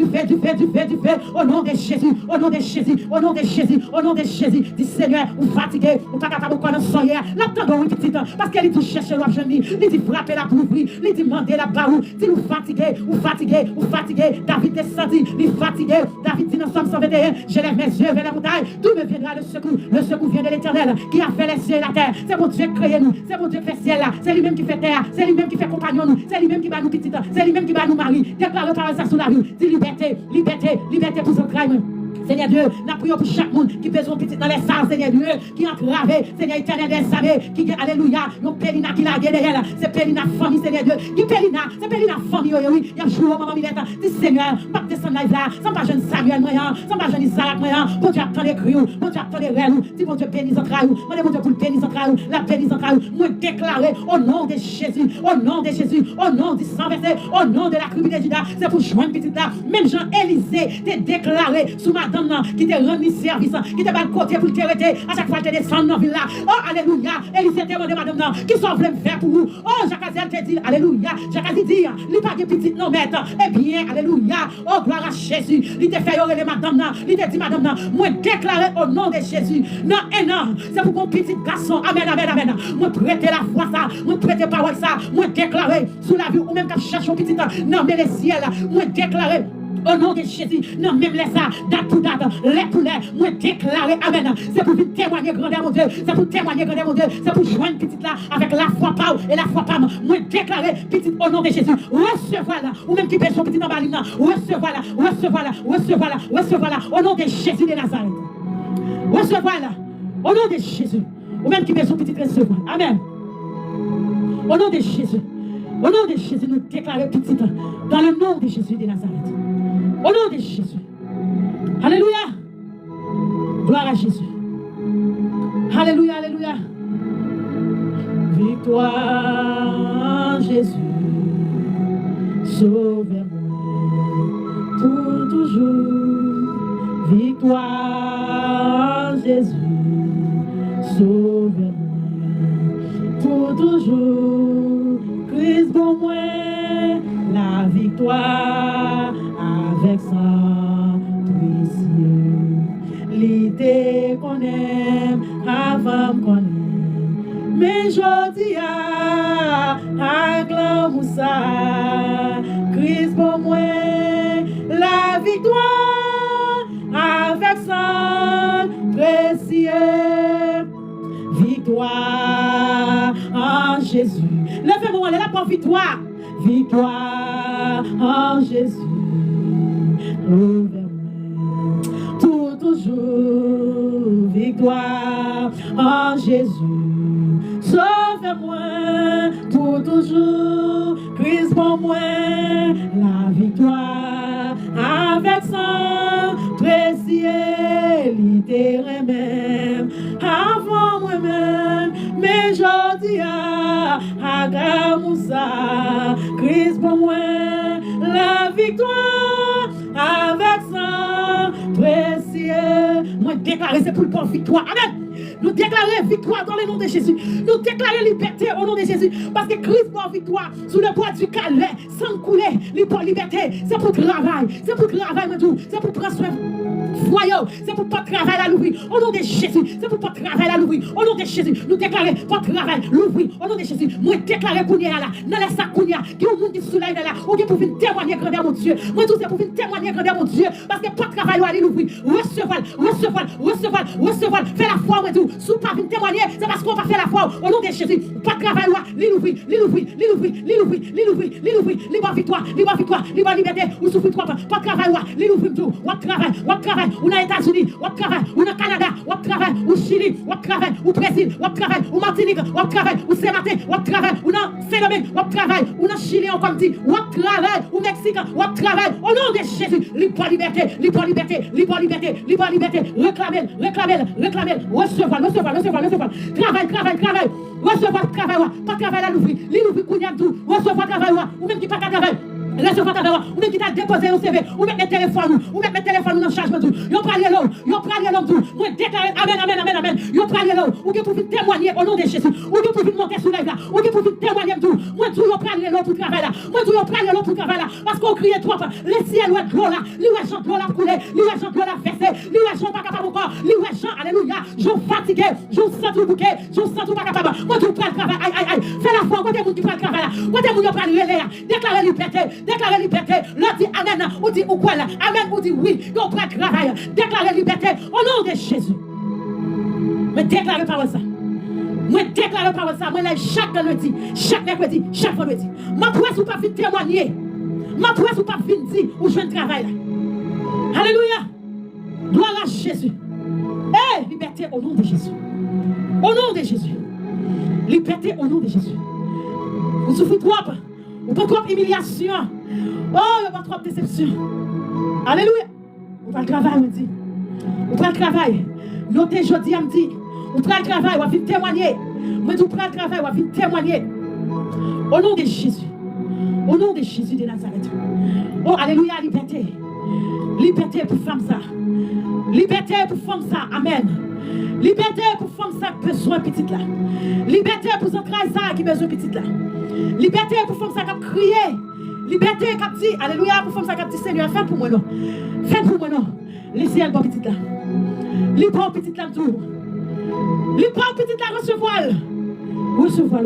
au nom de Jésus, au nom de Jésus, au nom de Jésus, au nom de Jésus, dit Seigneur, ou fatigué, ou pas capable de connaître hier, l'attendons un petit temps, parce qu'elle dit chercher l'homme jeune, il dit frapper la pour ouvrir, il dit demander la barou, dit nous fatigué, David descendit, il fatigué, David dit dans Somme 121, je lève mes yeux vers la montagne, d'où me viendra le secours vient de l'Éternel, qui a fait les cieux et la terre, c'est mon Dieu créé nous, c'est mon Dieu qui fait ciel là, c'est lui-même qui fait terre, c'est lui-même qui fait compagnon nous, c'est lui-même qui va nous petit, c'est lui-même qui va nous marier, déclare par ça sous la rue, dit liberté pour ce crime. Seigneur Dieu, nous prions pour chaque monde qui besoin petit dans les salles, Seigneur Dieu, qui est entravé, Seigneur éternel des années, qui alléluia, nous Pélina qui l'a gagné derrière, c'est Pélina famille, Seigneur Dieu, qui Pélina, c'est Pélina famille, oui, il y a un jour, maman Milette, dit Seigneur, pas descendre live là, sans pas jeune Samuel moyen, sans pas jeune Isaac moyen, bon Dieu attend les cris, bon Dieu attend les rêves, dit bon Dieu bénis en traille, mon Dieu pour le bénis en traille, la bénis en traille, moi déclarer au nom de Jésus, au nom du sang versé, au nom de la tribu de Juda, c'est pour joindre petit là, même Jean-Élisée, t'es déclaré sous madame qui te rendu service, qui te bat le côté pour te arrêter, à chaque fois que tu descends dans la ville là. Oh, alléluia. Élisée te demande, madame, qui sont venus faire pour vous. Oh, Jacques te dit, alléluia. Jacques dit, il pas de petite non, maître. Eh bien, alléluia. Oh, gloire à Jésus. Il te fait orer madame, il te dit, madame, moi déclarer au nom de Jésus. Non, et non, c'est pour mon petit garçon. Amen. Moi prêter la foi ça, moi prêter parole ça, moi déclarer sous la vie, ou même quand je cherche un petit temps, non, mais les ciels, moi déclarer. Au nom de Jésus, non, même les ça, date pour date, les poulets, moi déclarer, amen. C'est pour témoigner grandeur, mon Dieu, c'est pour témoigner grandeur, mon Dieu, c'est pour joindre petite là avec la foi pas et la foi pas. Moi déclarer, petite au nom de Jésus, recevoir là, ou même qui pêche petite en baline, recevoir là, au nom de Jésus de Nazareth. Recevoir là, au nom de Jésus, ou même qui pêche petite recevoir, amen. Au nom de Jésus. Au nom de Jésus, nous déclarons petit dans le nom de Jésus de Nazareth. Au nom de Jésus. Alléluia. Gloire à Jésus. Alléluia. Victoire, Jésus. Sauve-moi pour toujours. Victoire, Jésus. Sauve-moi pour toujours. Christ pour moi, la victoire avec sang précieux. L'idée qu'on aime avant qu'on aime, mais je dis à glamour ça. Christ pour moi, la victoire avec sang précieux. Victoire en Jésus. Levez-moi, elle a pas victoire. Victoire en Jésus. Levez-moi pour toujours. Victoire en Jésus. Sauve-moi pour toujours. Christ pour moi, la victoire avec sang précieux. Littéraire même avant moi-même, mais je dis à Gamoussa, Christ pour moi, la victoire avec sang précieux. Moi déclarer c'est pour le bon victoire. Amen. Nous déclarons victoire dans le nom de Jésus. Nous déclarons liberté au nom de Jésus. Parce que Christ pour victoire sous le bois du Calais, sans couler, pour liberté. C'est pour travail. C'est pour travail, c'est pour prendre soin foyer, c'est pour pas travail à l'ouvrir. Au nom de Jésus, c'est pour pas travail à l'ouvrir. Au nom de Jésus, nous déclarons pas travail l'ouvrir. Au nom de Jésus, moi déclarer Kounia là, dans la sac Kounia, qui est au monde qui soleil là, ou bien pour venir témoigner grandeur mon Dieu. Moi tout c'est pour venir témoigner grandeur mon Dieu, parce que pas travail à l'ouvrir. Recevoir, faire la foi, moi tout. Sous pas venir témoigner, c'est parce qu'on va faire la foi. Au nom de Jésus, pas travail à l'ouvrir, libre victoire, libre liberté, ou souffrir toi, pas travail à l'ouvrir tout, ou travail, ou dans les États-Unis, ou travail, ou dans le Canada, ou travail, ou Chili, ou travail, ou Brésil, ou travail, ou Martinique, ou travail, ou Saint-Martin, ou travail, ou dans Saint-Domingue, ou travail, ou dans Chili, on comme dit, ou travail, ou Mexique, ou travail, au nom de Jésus, libre liberté, réclamez, recevoir, travail, recevoir travail, pas travail à l'ouvrir, l'ouvrir qu'on tout, recevoir travail, ou même qui pas travail. Recevoir travail, ou même qui t'a déposé au CV, ou mettre les téléphones, ou mettre les téléphones dans le chargement tout. Yo pralé l'homme tout. Moi déclarer amen. Yo pralé l'homme, ou que pour témoigner au nom de Jésus, ou que pour monter sur la là, ou que pour témoigner tout. Moi tout yo pralé l'homme pour travail là. Moi tout yo pralé l'homme pour travail là parce qu'on crie trop. Les ciels ouais de l'eau là, li ouais chant de l'eau là couler, li ouais chant de l'eau là verser, li ouais chant pas capable encore, li ouais chant alléluia. Je fatigué, je sens tout bouquet, je sens tout pas capable. Moi tout prend travail, aïe. Fais la foi côté moun qui prend travail là. Côté moun yo prend relais là. Déclarer liberté, l'on dit amen, ou dit ou quoi là, amen, ou dit oui, on prend travail, déclarer liberté au nom de Jésus. Mais déclarez par ça. Moi déclare par ça, moi là chaque lundi, chaque mercredi, chaque vendredi. Ma presse ou pas venir témoigner. Ma presse ou pas venir dire où je travail là. Alléluia. Gloire à Jésus. Liberté au nom de Jésus. Au nom de Jésus. Liberté au nom de Jésus. Vous souffrez trop. Vous pas trop humiliation. Oh, il n'y a pas trop de déception. Alléluia. On va le travail, on dit. On va le travail. Notez jeudi, on dit. On prend le travail, on va venir témoigner. Moi, je prends le travail, on va venir témoigner. Au nom de Jésus. Au nom de Jésus de Nazareth. Oh, alléluia, liberté. Liberté pour femme ça. Liberté pour femme ça. Amen. Liberté pour femme ça qui besoin petite là. Liberté pour son crasse ça qui besoin petite là. Liberté pour femme ça qui a crié. Liberté qui dit, alléluia, pour femme ça qui a dit, Seigneur, fais pour moi non. Fais pour moi non. Laissez-elle pour petite là. Libre petite là tout. Libre petite là recevoir. Recevoir.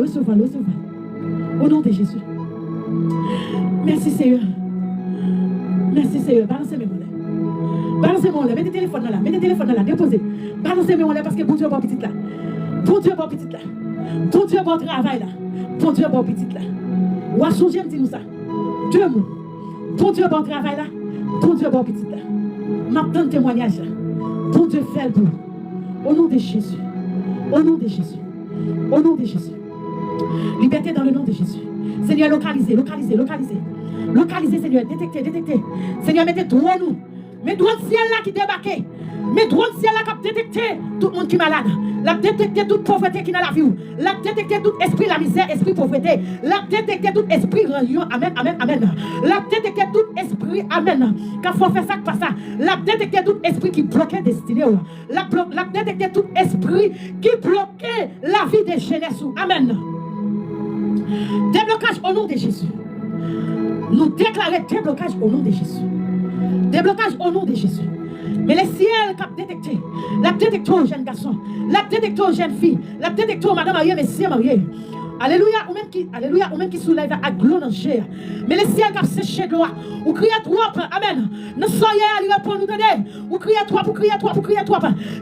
Au nom de Jésus. Merci Seigneur. Balancez mes mollets. Mettez le téléphone là. Déposez. Balancez mes mollets parce que bon Dieu, bon petite là. Bon Dieu, bon travail là. Bon Dieu, bon petite là. Ou à changer, me dit nous ça. Deux mots. Bon Dieu, bon travail là. Bon Dieu, bon petite là. Maintenant, témoignage là. Bon Dieu, fait le bout. Au nom de Jésus. Liberté dans le nom de Jésus. Seigneur, localisez. Localisez, Seigneur. Détectez. Seigneur, mettez droit nous. Mais droit de ciel là qui débarquait. Mais droit de ciel là qui a détecté tout le monde qui est malade. La détecté toute pauvreté qui est dans la vie. La détecté tout esprit la misère, esprit pauvreté. La détecté tout esprit réunion. Amen. La détecté tout esprit. Amen. Quand faut faire ça, pas ça. La détecté tout esprit qui bloquait destinée. La détecté tout esprit qui bloquait la vie des jeunesse. Amen. Déblocage au nom de Jésus. Nous déclarons déblocage au nom de Jésus. Déblocage au nom de Jésus. Mais les ciels qui ont détecté, la détecté aux jeunes garçons, la détecté aux jeunes filles, la détecté aux madame mariées, messieurs mariés. Alléluia, ou même qui soulève à gloire dans chair. Mais les ciels qui ont séché de loi, ou criez toi, amen. Ne soyez à lui pour nous donner, ou criez toi.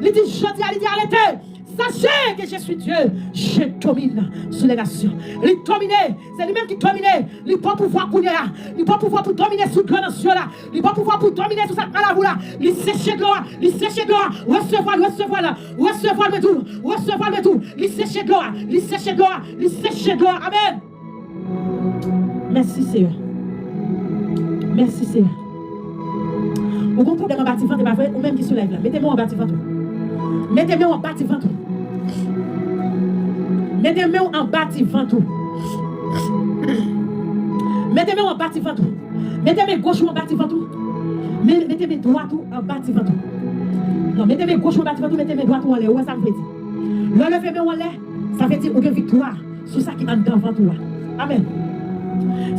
Il dit, je dis, arrêtez. Sachez que je suis Dieu, je domine sur les nations. Il domine, c'est lui-même qui domine. Il n'a pas pouvoir pour là. Il n'a pas pouvoir pour dominer sur les nations là. Il n'a pas pouvoir pour dominer sur cette maladie là. Il sèche de l'eau, recevoir le tout. Il sèche de l'eau, amen. Merci Seigneur. Vous comprenez problème en bâtiment, c'est pas vrai, ou même qui soulève là. Mettez-moi en bâtiment. Mettez-moi en bâtiment. Mettez-moi gauche en bâtiment. Mettez-moi droit en bâtiment. Non, mettez-moi gauche en bâtiment, mettez-moi droit en l'air. Ouais, ça veut dire. Levez-moi en l'air, ça veut dire une victoire sur ça qui est dans ventre. Amen.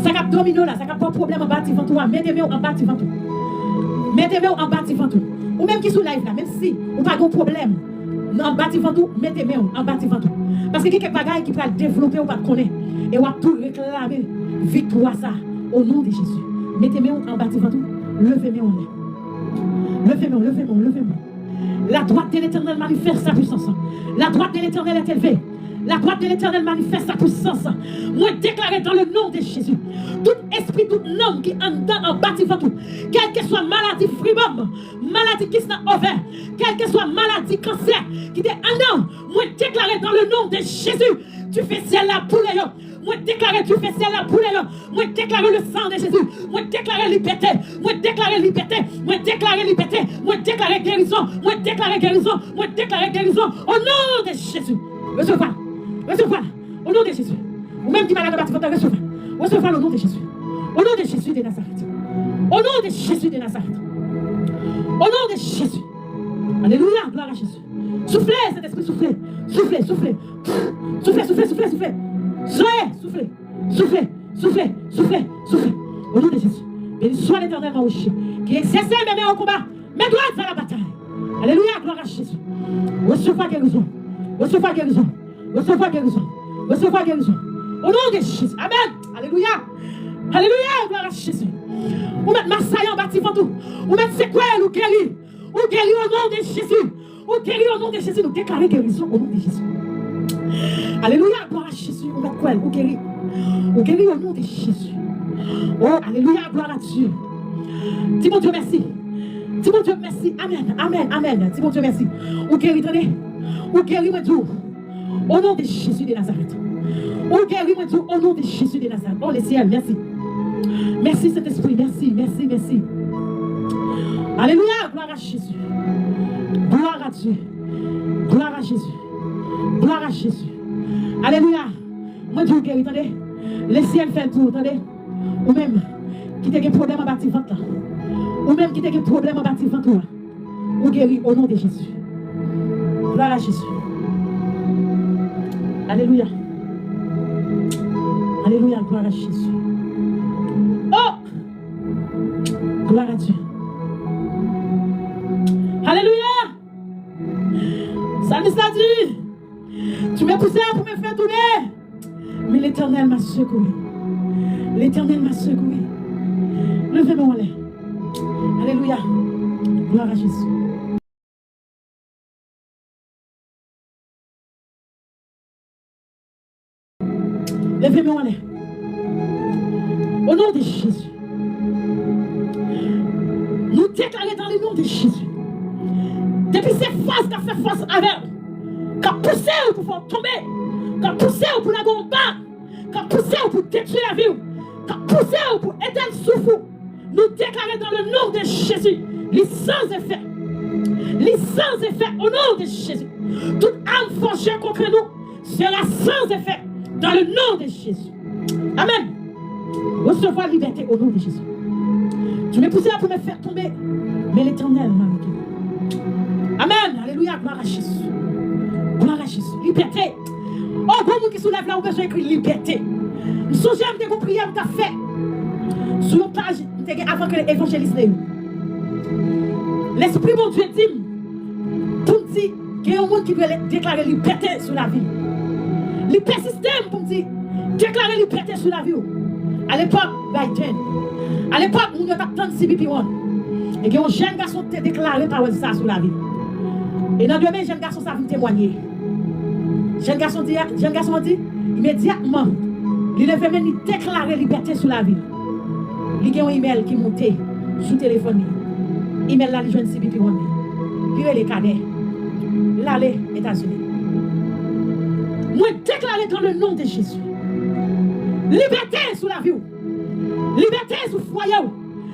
Ça cap domino là, ça cap pas problème en bâtiment. Mettez-moi en bâtiment. Ou même qui sous live là, même si ou pas de problème, en bâtiment tout, mettez main en bâtiment tout. Parce que quelques bagages qui peuvent développer ou pas connaître. Et on va tout réclamer victoire ça au nom de Jésus. Mettez main en bâtiment tout, levez main en l'air. Levez main, levez main, levez main. La droite de l'Éternel manifeste sa puissance. La droite de l'Éternel est élevée. La droite de l'Éternel manifeste sa puissance. Moi, déclaré dans le nom de Jésus. Tout esprit, tout homme qui en bâtiment tout, quelle que soit maladie fribum, maladie qui s'est ouverte, quelle que soit maladie cancer, qui est un homme, moi, déclaré dans le nom de Jésus. Tu fais ciel la poule. Moi, déclaré, tu fais ciel la poule. Moi, déclaré le sang de Jésus. Moi, déclaré liberté. Moi, déclaré liberté. Moi, déclaré liberté. Moi, déclaré guérison. Moi, déclaré guérison. Moi, déclaré guérison. Au nom de Jésus. Recevez. Recevez. Au nom de Jésus. Ou même qui malade de bâtiment, recevez. Recevez au nom de Jésus. Au nom de Jésus de Nazareth. Au nom de Jésus de Nazareth. Au nom de Jésus. Alléluia. Gloire à Jésus. Soufflez, cet esprit, soufflez. Soufflez, soufflez. Soufflez, soufflez, soufflez, soufflez. Soufflez, soufflez, soufflez, soufflez, soufflez. Au nom de Jésus. Béni soit l'Éternel Maouchi, qui exerce mes mains au combat, mes doigts à la bataille. Alléluia, gloire à Jésus. Recevez guérison. Recevez guérison. Recevez guérison. Recevez guérison. Au nom de Jésus. Amen. Alléluia. Alléluia, gloire à Jésus. Ou mettre Marseille en bâtiment tout. Ou mettre séquelles ou guérir. Ou guérir au nom de Jésus. Ou guérir au nom de Jésus. Nous déclarer guérison au nom de Jésus. Alléluia, gloire à Jésus. Ou mettre quoi? Ou guérir. Ou guérir au nom de Jésus. Oh, alléluia, gloire à Dieu. Dis mon Dieu merci. Dis mon Dieu merci. Amen, amen, amen. Dis mon Dieu merci. Ou guérir, tenez. Ou guérir, mon Dieu. Au nom de Jésus de Nazareth. Ou guérir, mon Dieu. Au nom de Jésus de Nazareth. Oh, les ciels, merci. Merci, Saint-Esprit. Merci, merci, merci. Alléluia, gloire à Jésus. Gloire à Dieu. Gloire à Jésus. Gloire à Jésus. Alléluia. Moi, Dieu guérit, attendez. Le ciel fait le tour, attendez. Ou même, qui a des problèmes en bâtiment là. Ou même, qui a des problèmes en bâtiment là. Ou guérit au nom de Jésus. Gloire à Jésus. Alléluia. Alléluia, gloire à Jésus. Oh! Gloire à Dieu. Alléluia! Salut, salut! Tu m'as poussé pour me faire tourner. Mais l'Éternel m'a secoué. L'Éternel m'a secoué. Levez-moi en l'air. Alléluia. Gloire à Jésus. Levez-moi en l'air. Au nom de Jésus. Nous déclarons dans le nom de Jésus. Depuis ces forces qui ont fait force avec, qui ont poussé pour faire tomber, qui ont poussé pour la gomba, qui ont poussé pour détruire la vie, qui ont poussé pour éteindre le souffle, nous déclarons dans le nom de Jésus, les sans effet. Les sans effet au nom de Jésus. Toute âme forgée contre nous sera sans effet dans le nom de Jésus. Amen. Recevoir la liberté au nom de Jésus. Tu m'es poussé pour me faire tomber, mais l'Éternel m'a guéri. Amen. Alléluia. Gloire à Jésus. Gloire à Jésus. Liberté. Oh, bon, qui soulève là, on besoin d'écrire liberté. Je suis jamais de prière que tu as fait. Sur une page, avant que l'évangéliste n'ait eu. L'Esprit, mon Dieu, dit, pour me dire qu'il y a un monde qui veut déclarer liberté sur la vie. Liberté système, pour me dire, déclarer liberté sur la vie. À l'époque, Biden. À l'époque, on a attendu CBP1. Et qu'il y a un jeune garçon qui a déclaré par ça sur la vie. Et dans le domaine, jeune garçon, ça vient témoigner. Jeune garçon dit, immédiatement, il devait même déclarer liberté sur la vie. Il y a un email qui est monté sur le téléphone. Email là, il joue CBP1. Il est les cadets. Il allait aux États-Unis. Moi, déclarer dans le nom de Jésus. Liberté sur la vie. Liberté sur le foyer.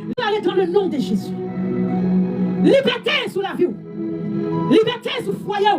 Déclarer dans le nom de Jésus. Liberté sur la vie. Liberté sur le foyer.